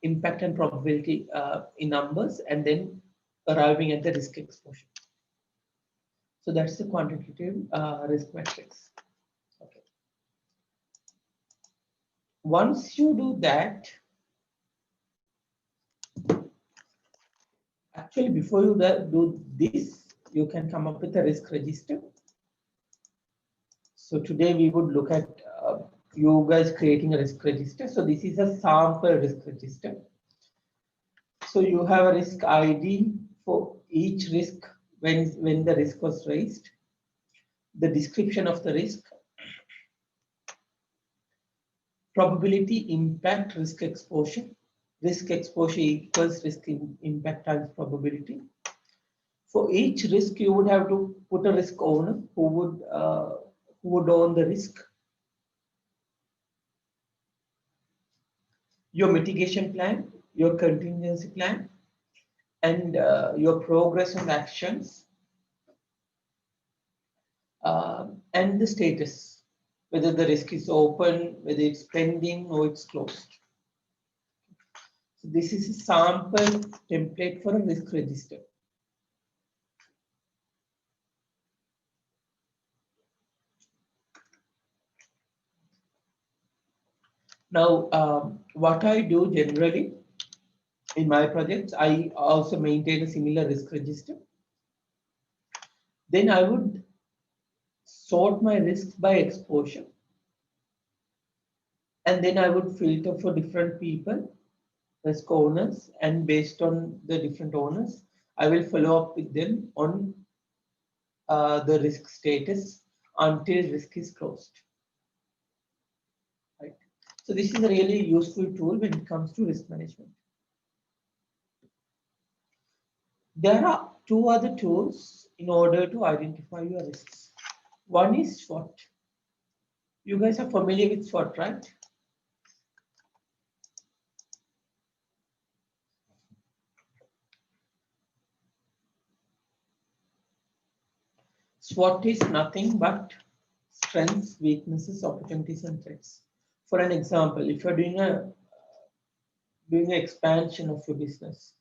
impact and probability in numbers and then arriving at the risk exposure. So that's the quantitative risk matrix. Okay. Once you do that, actually before you do this, you can come up with a risk register. So today we would look at you guys creating a risk register. So this is a sample risk register. So you have a risk ID for each risk when the risk was raised, the description of the risk, probability, impact, risk exposure. Risk exposure equals risk impact times probability. For each risk, you would have to put a risk owner who would own the risk. Your mitigation plan, your contingency plan, and your progress on the actions, and the status, whether the risk is open, whether it's pending or it's closed. So this is a sample template for a risk register. Now, what I do generally in my projects, I also maintain a similar risk register. Then I would sort my risks by exposure. And then I would filter for different people, risk owners, and based on the different owners, I will follow up with them on the risk status until risk is closed. Right. So this is a really useful tool when it comes to risk management. There are two other tools in order to identify your risks. One is SWOT. You guys are familiar with SWOT, right? SWOT is nothing but strengths, weaknesses, opportunities, and threats. For an example, if you're doing an expansion of your business,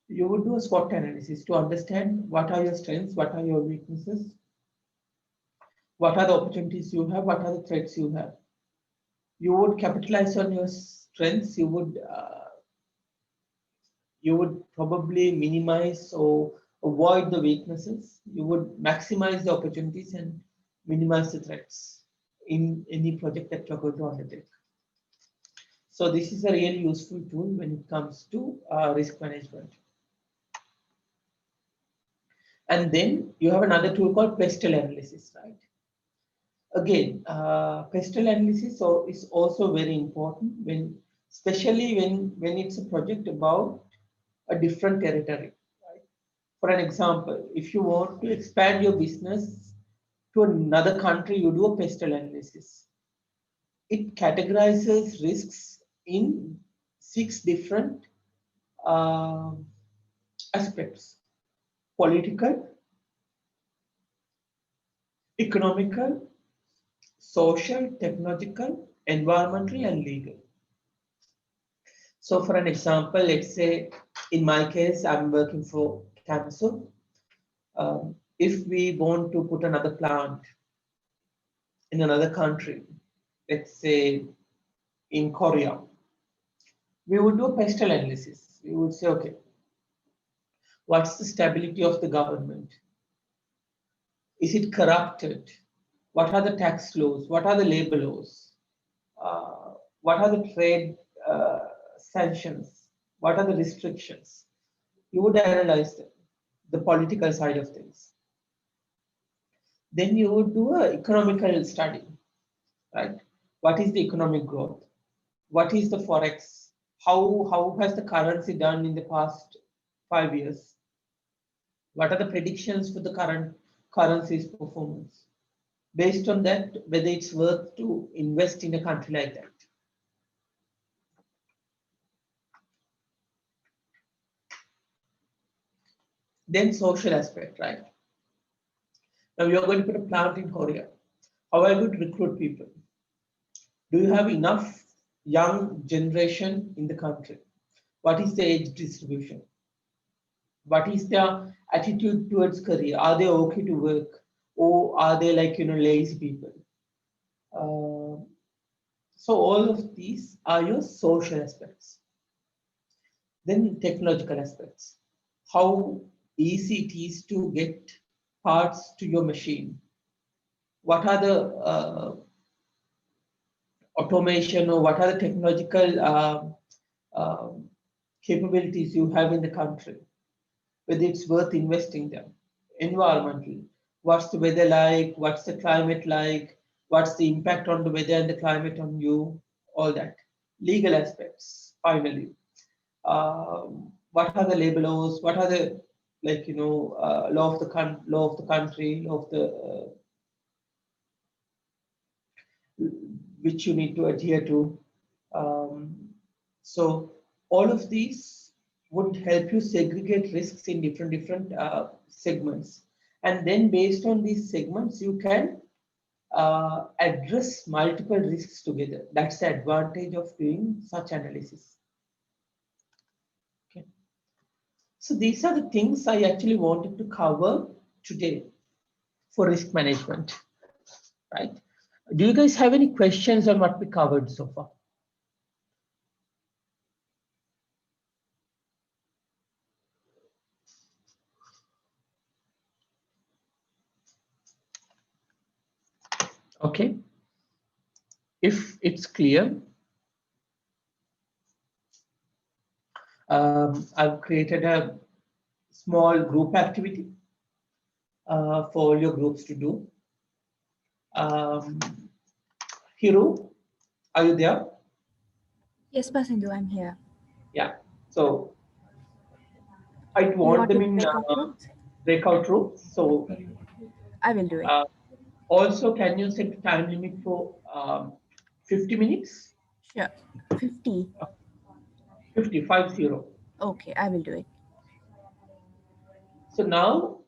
you would do a SWOT analysis to understand what are your strengths, what are your weaknesses, what are the opportunities you have, what are the threats you have. You would capitalize on your strengths. You would probably minimize or avoid the weaknesses. You would maximize the opportunities and minimize the threats in any project that you're going to undertake. So this is a really useful tool when it comes to risk management. And then you have another tool called PESTEL analysis, right? Again, PESTEL analysis is also very important especially when it's a project about a different territory. Right? For an example, if you want to expand your business to another country, you do a PESTEL analysis. It categorizes risks in 6 different aspects: political, economical, social, technological, environmental, and legal. So for an example, let's say in my case, I'm working for Camso. If we want to put another plant in another country, let's say in Korea, we would do a PESTEL analysis. We would say, okay, what's the stability of the government? Is it corrupted? What are the tax laws? What are the labor laws? What are the trade sanctions? What are the restrictions? You would analyze the political side of things. Then you would do an economical study, right? What is the economic growth? What is the forex? How has the currency done in the past 5 years? What are the predictions for the current currency's performance? Based on that, whether it's worth to invest in a country like that. Then social aspect, right? Now you're going to put a plant in Korea. How are you going to recruit people? Do you have enough young generation in the country? What is the age distribution? What is their attitude towards career? Are they okay to work? Or are they like, lazy people? So all of these are your social aspects. Then technological aspects. How easy it is to get parts to your machine. What are the automation or what are the technological capabilities you have in the country? Whether it's worth investing them. Environmental. What's the weather like? What's the climate like? What's the impact on the weather and the climate on you? All that. Legal aspects, finally. What are the labor laws? What are the law of the country, law of the which you need to adhere to. So all of these would help you segregate risks in different segments. And then based on these segments, you can address multiple risks together. That's the advantage of doing such analysis. Okay. So these are the things I actually wanted to cover today for risk management, right? Do you guys have any questions on what we covered so far? Okay. If it's clear, I've created a small group activity for all your groups to do. Hiru, are you there? Yes, Basindu, I'm here. Yeah. So I You want them to in breakout rooms? breakout rooms. So I will do it. also, can you set time limit for 50 minutes? Sure. 50. 50. Okay, I will do it. So now,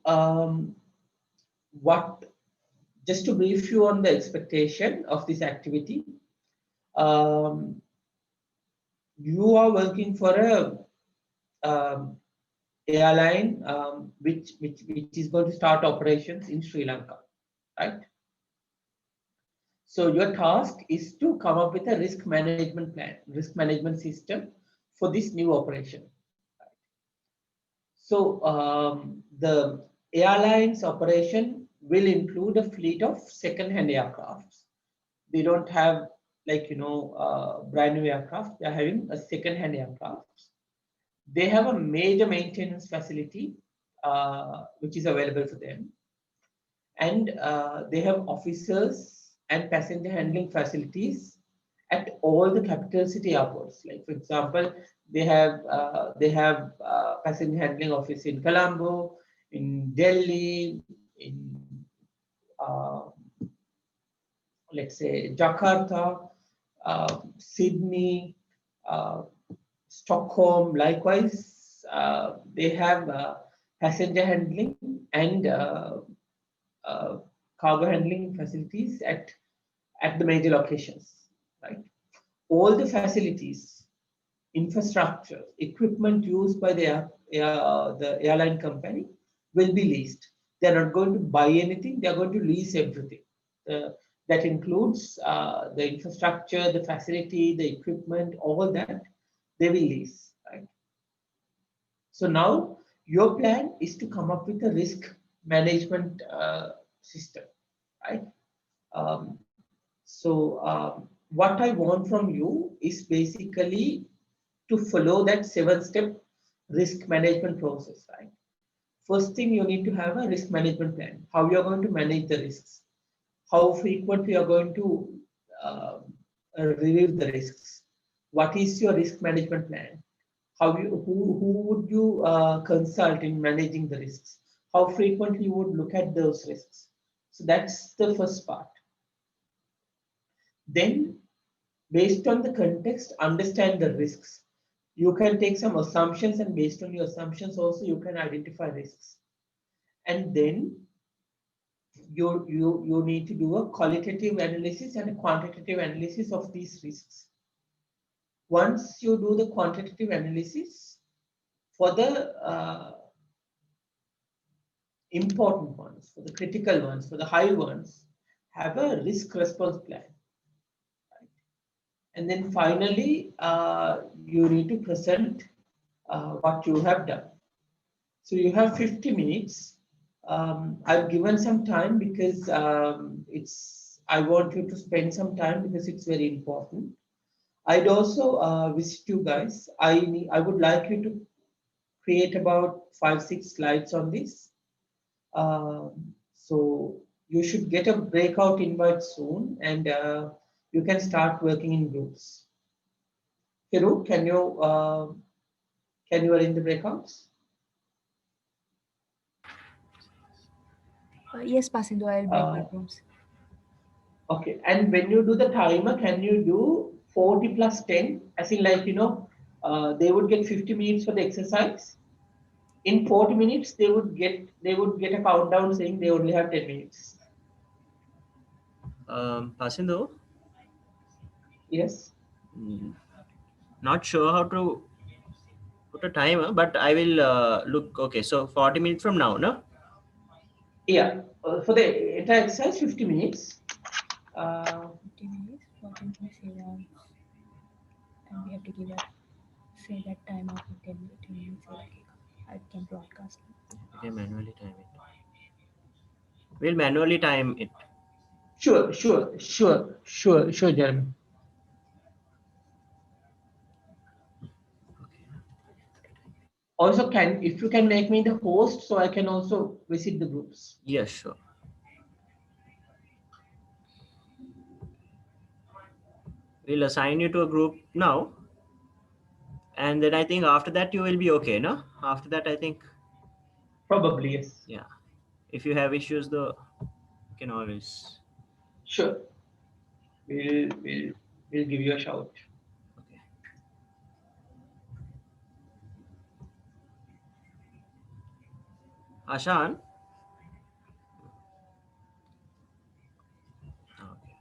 just to brief you on the expectation of this activity, you are working for a airline which is going to start operations in Sri Lanka, right? So your task is to come up with a risk management plan, risk management system for this new operation. So the airline's operation will include a fleet of second-hand aircrafts. They don't have brand new aircraft. They are having a second-hand aircraft. They have a major maintenance facility which is available for them, and they have officers and passenger handling facilities at all the capital city airports. Like for example, they have passenger handling office in Colombo, in Delhi, in let's say Jakarta, Sydney, Stockholm. Likewise, they have passenger handling and cargo handling facilities at the major locations, right? All the facilities, infrastructure, equipment used by the airline company will be leased. They're not going to buy anything, they're going to lease everything. That includes the infrastructure, the facility, the equipment, all that they will lease, right? So now your plan is to come up with a risk management system, right? What I want from you is basically to follow that 7-step risk management process, right? First thing, you need to have a risk management plan, how you're going to manage the risks, how frequently you're going to review the risks, what is your risk management plan, who would you consult in managing the risks, how frequently you would look at those risks. So that's the first part. Then, based on the context, understand the risks. You can take some assumptions, and based on your assumptions also you can identify risks. And then you need to do a qualitative analysis and a quantitative analysis of these risks. Once you do the quantitative analysis, for the important ones, for the critical ones, for the high ones, have a risk response plan. And then finally, you need to present what you have done. So you have 50 minutes. I've given some time because I want you to spend some time because it's very important. I'd also visit you guys. I would like you to create about 5-6 slides on this. So you should get a breakout invite soon, and you can start working in groups. Hiru, can you arrange the breakouts? Yes, Basindu, I'll break rooms. Okay, and when you do the timer, can you do 40 plus 10? As in, like, they would get 50 minutes for the exercise. In 40 minutes, they would get a countdown saying they only have 10 minutes. Pasindo, Yes. not sure how to put a timer, but I will look. Okay, so 40 minutes from now, no? Yeah, for the entire exercise, 50 minutes. 50 minutes, 40 minutes he wants, and we have to give say that time of 10 minutes. Okay, I can broadcast. Okay, manually time it. We'll manually time it. Sure, Jeremy. Also, if you can make me the host, so I can also visit the groups. Yes, sure. We'll assign you to a group now. And then I think after that you will be okay, no? After that, I think. Probably, yes. Yeah. If you have issues, though, you can always. Sure. We'll give you a shout. Okay. Ashan? Okay.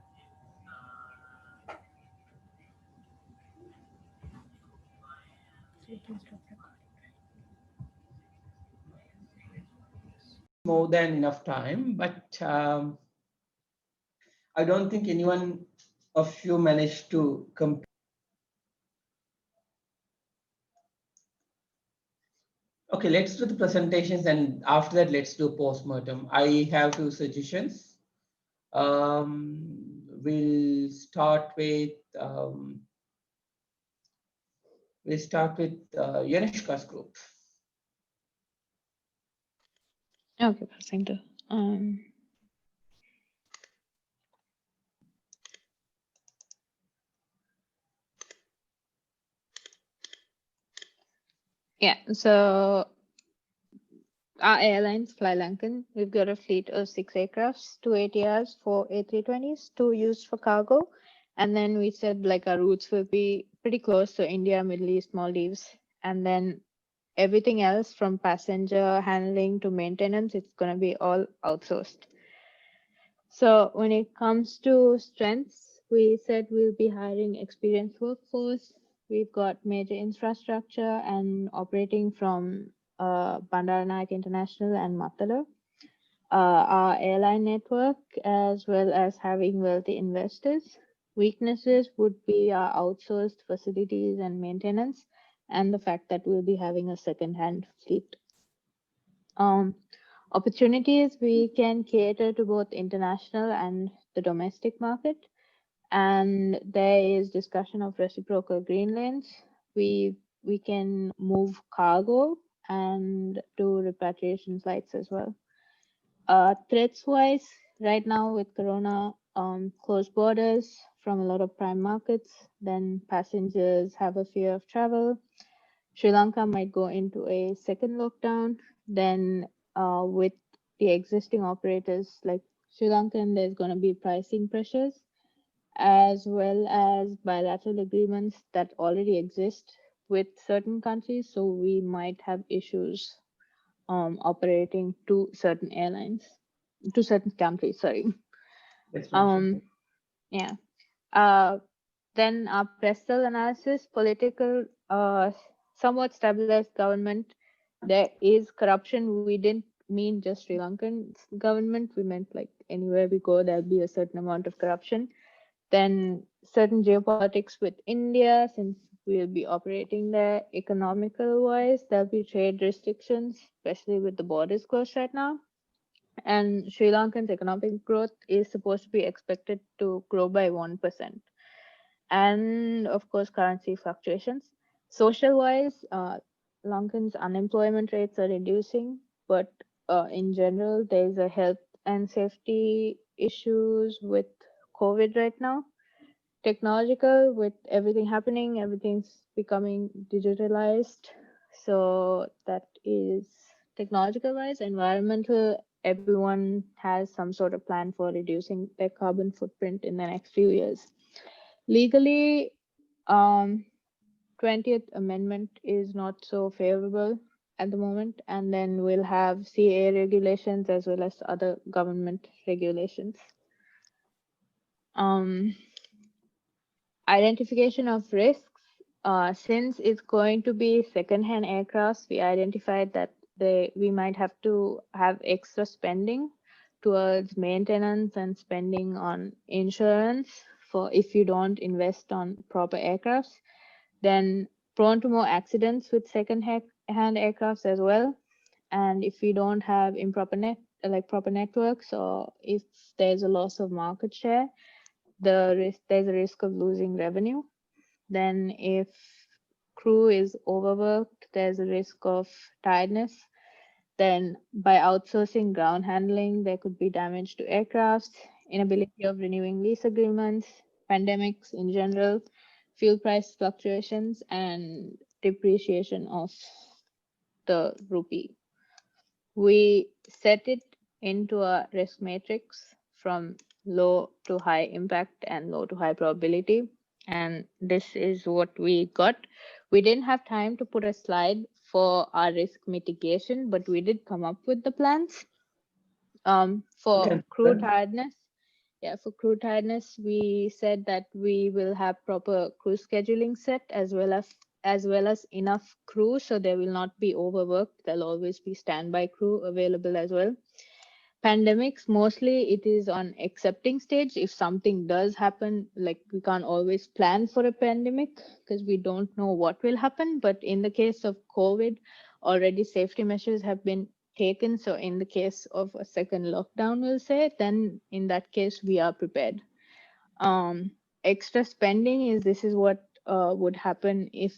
More than enough time, but I don't think anyone of you managed to complete. Okay, let's do the presentations, and after that, let's do postmortem. I have 2 suggestions. We'll start with Yanishka's group. Okay, Pasindo. Yeah, so our airlines, Fly Lankan, we've got a fleet of 6 aircrafts, 2 ATRs, 4 A320s, 2 used for cargo. And then we said like our routes will be pretty close to India, Middle East, Maldives. And then everything else from passenger handling to maintenance, it's going to be all outsourced. So when it comes to strengths, we said we'll be hiring experienced workforce. We've got major infrastructure and operating from Bandaranaike International and Matala. Our airline network, as well as having wealthy investors. Weaknesses would be our outsourced facilities and maintenance, and the fact that we'll be having a second-hand fleet. Opportunities, we can cater to both international and the domestic market. And there is discussion of reciprocal green lanes. We can move cargo and do repatriation flights as well. Threats wise, right now with Corona, closed borders from a lot of prime markets, then passengers have a fear of travel. Sri Lanka might go into a second lockdown. Then with the existing operators like Sri Lankan, there's going to be pricing pressures, as well as bilateral agreements that already exist with certain countries. So we might have issues operating to certain airlines, to certain countries, sorry. Yeah. Then our Prestel analysis, political, somewhat stabilized government. There is corruption. We didn't mean just Sri Lankan government. We meant like anywhere we go, there'll be a certain amount of corruption. Then certain geopolitics with India, since we'll be operating there. Economical wise, there'll be trade restrictions, especially with the borders closed right now. And Sri Lankan's economic growth is supposed to be expected to grow by 1%. And of course, currency fluctuations. Social wise, Lankan's unemployment rates are reducing, but in general, there's a health and safety issues with COVID right now. Technological, with everything happening, everything's becoming digitalized. So that is technological wise. Environmental, everyone has some sort of plan for reducing their carbon footprint in the next few years. Legally, 20th Amendment is not so favorable at the moment, and then we'll have CA regulations as well as other government regulations. Identification of risks. Since it's going to be second-hand aircrafts, we identified that we might have to have extra spending towards maintenance and spending on insurance for if you don't invest on proper aircrafts. Then prone to more accidents with second-hand aircrafts as well. And if we don't have improper proper networks, or if there's a loss of market share, there's a risk of losing revenue. Then if crew is overworked, there's a risk of tiredness. Then by outsourcing ground handling, there could be damage to aircrafts, inability of renewing lease agreements, pandemics in general, fuel price fluctuations, and depreciation of the rupee. We set it into a risk matrix from low to high impact and low to high probability. And this is what we got. We didn't have time to put a slide for our risk mitigation, but we did come up with the plans. For crew tiredness, we said that we will have proper crew scheduling set as well as enough crew, so they will not be overworked. There'll always be standby crew available as well. Pandemics, mostly it is on accepting stage. If something does happen, like we can't always plan for a pandemic because we don't know what will happen. But in the case of COVID, already safety measures have been taken. So in the case of a second lockdown, we'll say, then in that case, we are prepared. Extra spending this is what would happen if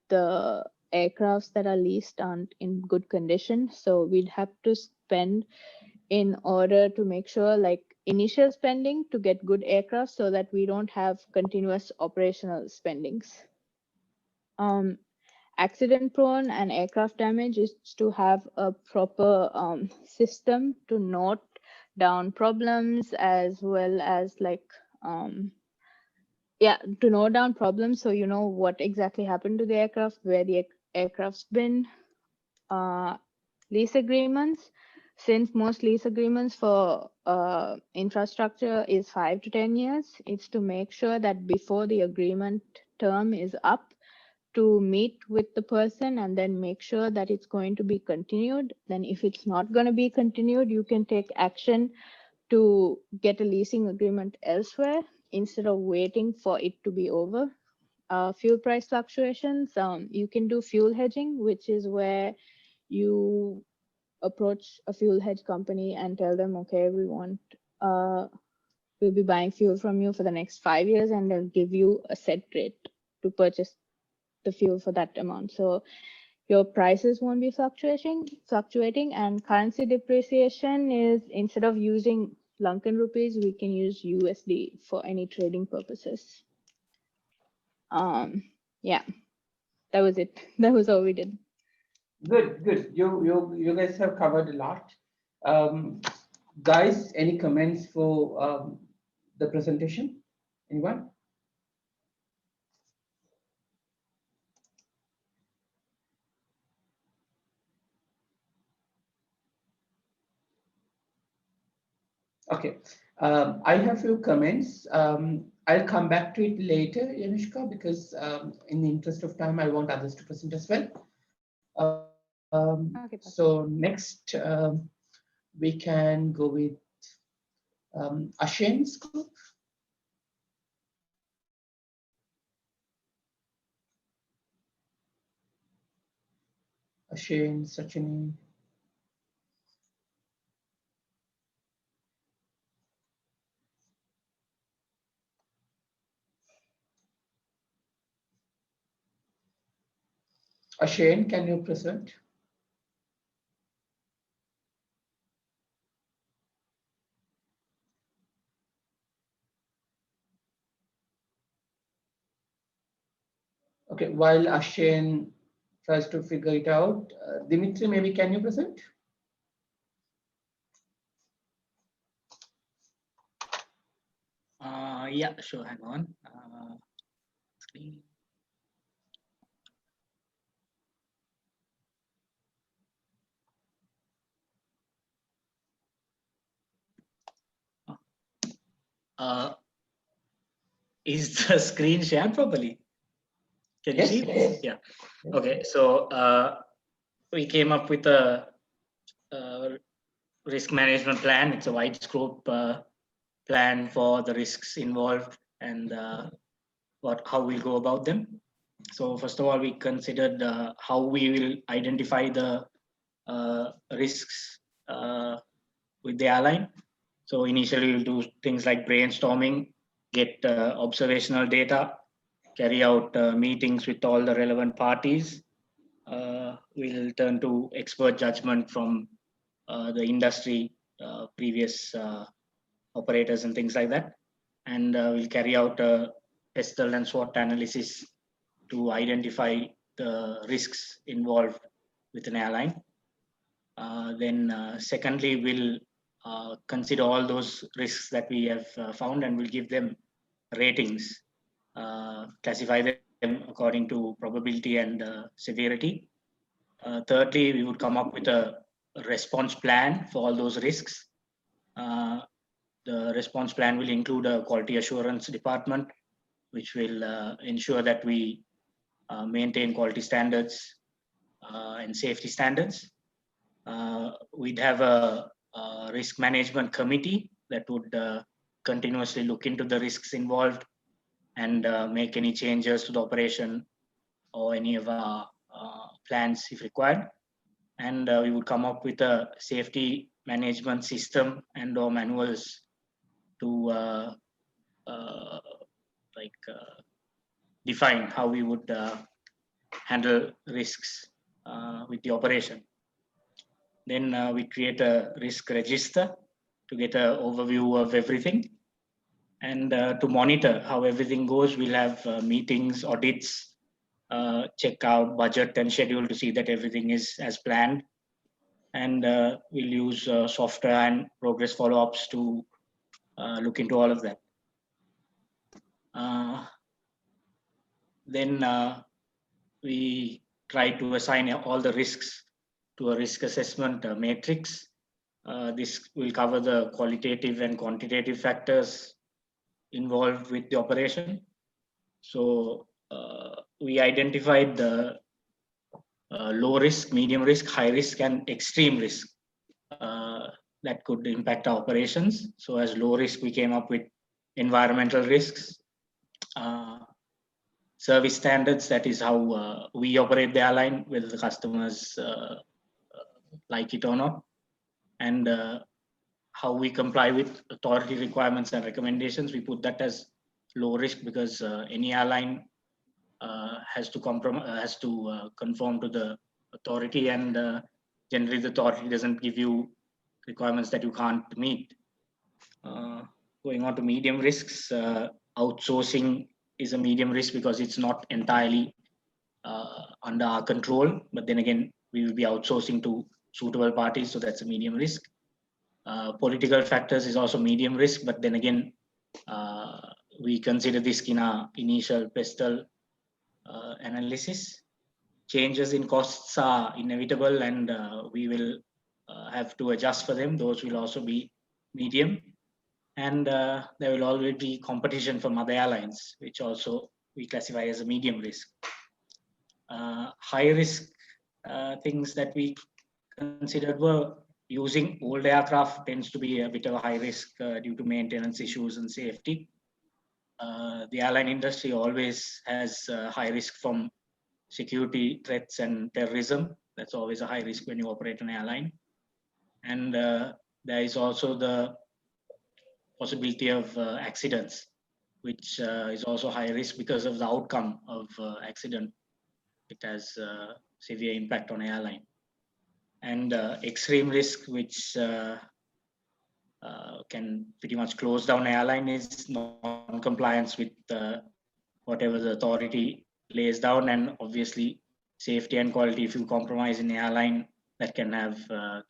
the aircrafts that are leased aren't in good condition. So we'd have to spend in order to make sure, like initial spending to get good aircraft so that we don't have continuous operational spendings. Accident prone and aircraft damage is to have a proper system to note down problems as well as to note down problems so you know what exactly happened to the aircraft, where the aircraft's been. Lease agreements. Since most lease agreements for infrastructure is 5 to 10 years, it's to make sure that before the agreement term is up, to meet with the person and then make sure that it's going to be continued. Then if it's not going to be continued, you can take action to get a leasing agreement elsewhere instead of waiting for it to be over. Fuel price fluctuations, you can do fuel hedging, which is where you approach a fuel hedge company and tell them, okay, we'll be buying fuel from you for the next 5 years, and they'll give you a set rate to purchase the fuel for that amount. So your prices won't be fluctuating. And currency depreciation is, instead of using Lankan rupees, we can use USD for any trading purposes. Yeah, that was it. That was all we did. Good. You guys have covered a lot. Guys, any comments for the presentation? Anyone? Okay. I have a few comments. I'll come back to it later, Yanushka, because in the interest of time, I want others to present as well. So next, we can go with Ashen's group. Ashen, Sachini. Ashen, can you present? Okay, while Ashen tries to figure it out, Dimitri, maybe can you present? Yeah, sure. Hang on. Screen. Is the screen shared properly? Can you Yes. see? Yeah. Okay. So we came up with a risk management plan. It's a wide scope plan for the risks involved and how we'll go about them. So first of all, we considered how we will identify the risks with the airline. So initially we'll do things like brainstorming, get observational data, carry out meetings with all the relevant parties. We'll turn to expert judgment from the industry, previous operators and things like that. And we'll carry out a PESTEL and SWOT analysis to identify the risks involved with an airline. Then secondly, we'll consider all those risks that we have found and we'll give them ratings, classify them according to probability and severity. Thirdly, we would come up with a response plan for all those risks. The response plan will include a quality assurance department, which will ensure that we maintain quality standards and safety standards. We'd have a risk management committee that would continuously look into the risks involved and make any changes to the operation or any of our plans if required. And we would come up with a safety management system and or manuals to define how we would handle risks with the operation. Then we create a risk register to get an overview of everything. And to monitor how everything goes, we'll have meetings, audits, check out budget and schedule to see that everything is as planned. And we'll use software and progress follow-ups to look into all of that. Then we try to assign all the risks to a risk assessment matrix. This will cover the qualitative and quantitative factors involved with the operation. So we identified the low risk, medium risk, high risk, and extreme risk that could impact our operations. So as low risk, we came up with environmental risks, service standards, that is how we operate the airline, whether the customers like it or not, and how we comply with authority requirements and recommendations. We put that as low risk because any airline has to conform to the authority, and generally the authority doesn't give you requirements that you can't meet. Going on to medium risks, outsourcing is a medium risk because it's not entirely under our control, but then again, we will be outsourcing to suitable parties, so that's a medium risk. Political factors is also medium risk, but then again, we consider this in our initial PESTEL analysis. Changes in costs are inevitable, and we will have to adjust for them. Those will also be medium. And there will always be competition from other airlines, which also we classify as a medium risk. High risk things that we considered were using old aircraft tends to be a bit of a high risk due to maintenance issues and safety. The airline industry always has high risk from security threats and terrorism. That's always a high risk when you operate an airline. And there is also the possibility of accidents, which is also high risk because of the outcome of accident. It has severe impact on airline. And extreme risk, which can pretty much close down airline, is non-compliance with whatever the authority lays down, and obviously safety and quality. If you compromise in the airline, that can have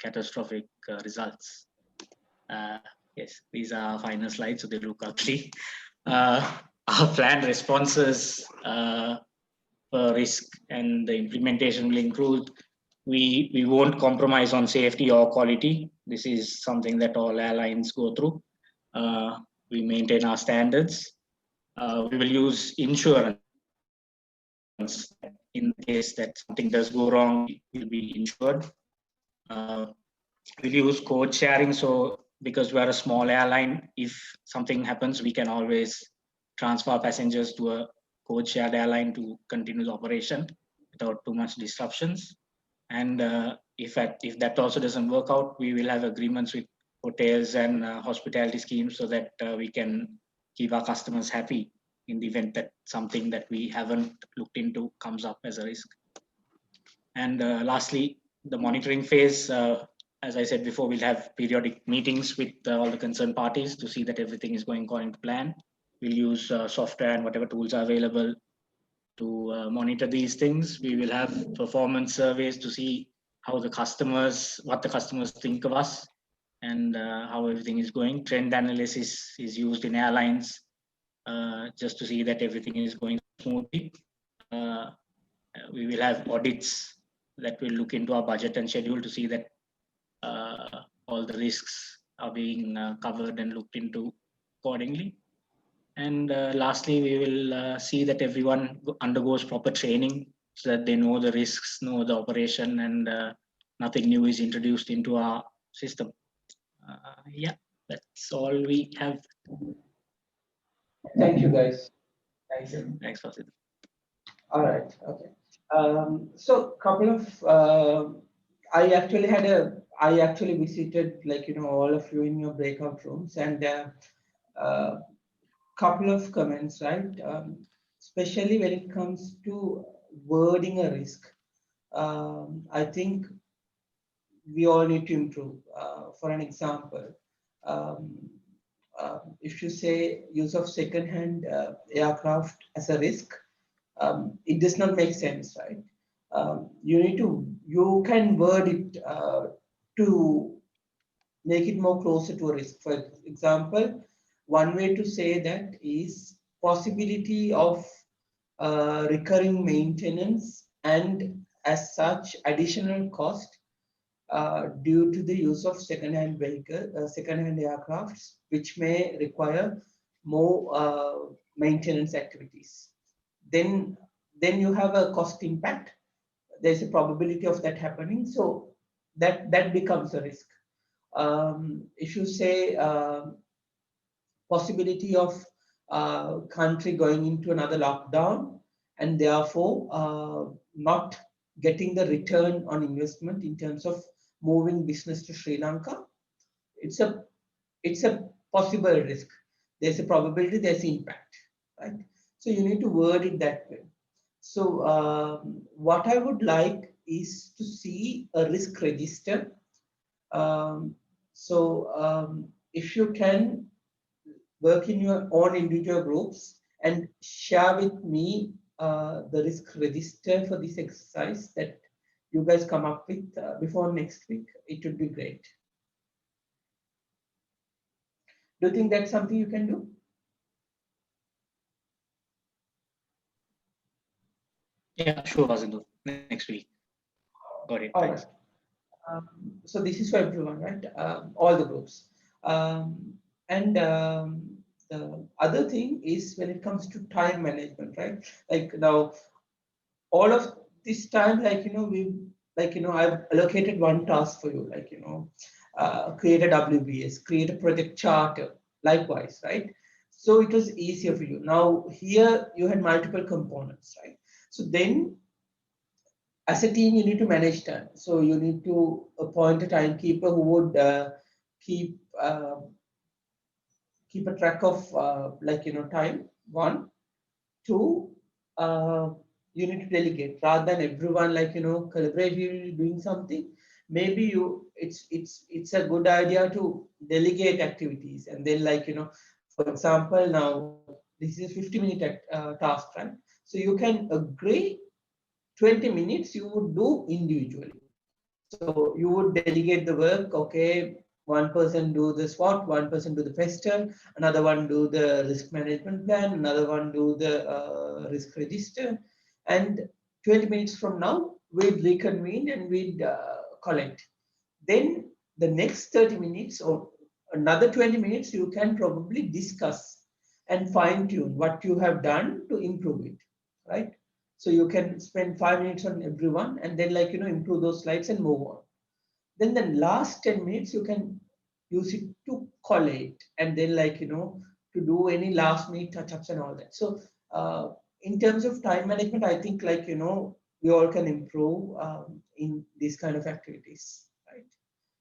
catastrophic results. Yes, these are our final slides, so they look ugly. Our planned responses for risk and the implementation will include, we won't compromise on safety or quality. This is something that all airlines go through. we maintain our standards. We will use insurance in case that something does go wrong, it will be insured. We'll use code sharing. So because we are a small airline, if something happens, we can always transfer passengers to a code shared airline to continue the operation without too much disruptions. And if that also doesn't work out, we will have agreements with hotels and hospitality schemes so that we can keep our customers happy in the event that something that we haven't looked into comes up as a risk. And lastly, the monitoring phase, as I said before, we'll have periodic meetings with all the concerned parties to see that everything is going according to plan. We'll use software and whatever tools are available to monitor these things. We will have performance surveys to see what the customers think of us and how everything is going. Trend analysis is used in airlines just to see that everything is going smoothly. We will have audits that will look into our budget and schedule to see that all the risks are being covered and looked into accordingly. And lastly, we will see that everyone undergoes proper training so that they know the risks, know the operation, and nothing new is introduced into our system. Yeah, that's all we have. Thank you, guys. Thank you. Thanks, Fasil. All right. Okay. So couple of I actually visited all of you in your breakout rooms, and couple of comments, right? Especially when it comes to wording a risk. I think we all need to improve. For an example, if you say use of second-hand aircraft as a risk, it does not make sense, right? You can word it to make it more closer to a risk. For example, one way to say that is possibility of recurring maintenance and as such additional cost due to the use of second-hand aircrafts, which may require more maintenance activities. Then you have a cost impact. There's a probability of that happening, so that becomes a risk. If you say possibility of country going into another lockdown and therefore not getting the return on investment in terms of moving business to Sri Lanka, it's a possible risk. There's a probability, there's impact, right? So you need to word it that way. So what I would like is to see a risk register. If you can work in your own individual groups and share with me the risk register for this exercise that you guys come up with before next week, it would be great. Do you think that's something you can do? Yeah, sure, Vasindu. Next week. Got it. All Thanks. right. So this is for everyone, right? All the groups. The other thing is when it comes to time management, right? Like now, all of this time, I've allocated one task for you, create a WBS, create a project charter, likewise, right? So it was easier for you. Now here you had multiple components, right? So then as a team, you need to manage time. So you need to appoint a timekeeper who would keep a track of time. 1, 2, you need to delegate rather than everyone collaboratively doing something. Maybe it's a good idea to delegate activities, and then for example, now this is a 50-minute task, right? So you can agree 20 minutes you would do individually. So you would delegate the work. Okay, one person do the SWOT, one person do the PESTEL, another one do the risk management plan, another one do the risk register, and 20 minutes from now we'd reconvene and we'd collect. Then the next 30 minutes or another 20 minutes, you can probably discuss and fine tune what you have done to improve it, right? So you can spend 5 minutes on everyone and then improve those slides and move on. Then the last 10 minutes, you can use it to collate and then to do any last minute touch-ups and all that. So in terms of time management, I think we all can improve in these kind of activities, right?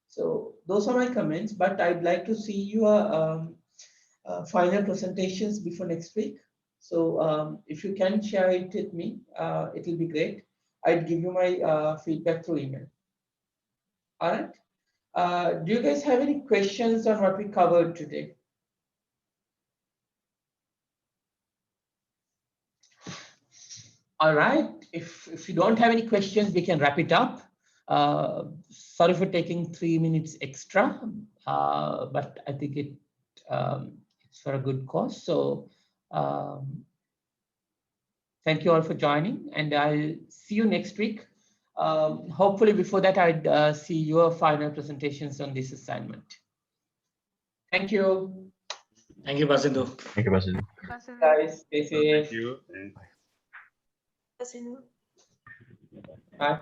So those are my comments, but I'd like to see your final presentations before next week. So if you can share it with me, it will be great. I'd give you my feedback through email. All right. Do you guys have any questions on what we covered today? All right. If you don't have any questions, we can wrap it up. Sorry for taking 3 minutes extra, but I think it's for a good cause. So thank you all for joining, and I'll see you next week. Hopefully before that, I'd see your final presentations on this assignment. Thank you. Thank you, Basindu. Thank you, Basindu. Guys, stay safe. Thank you. Basindu. Bye.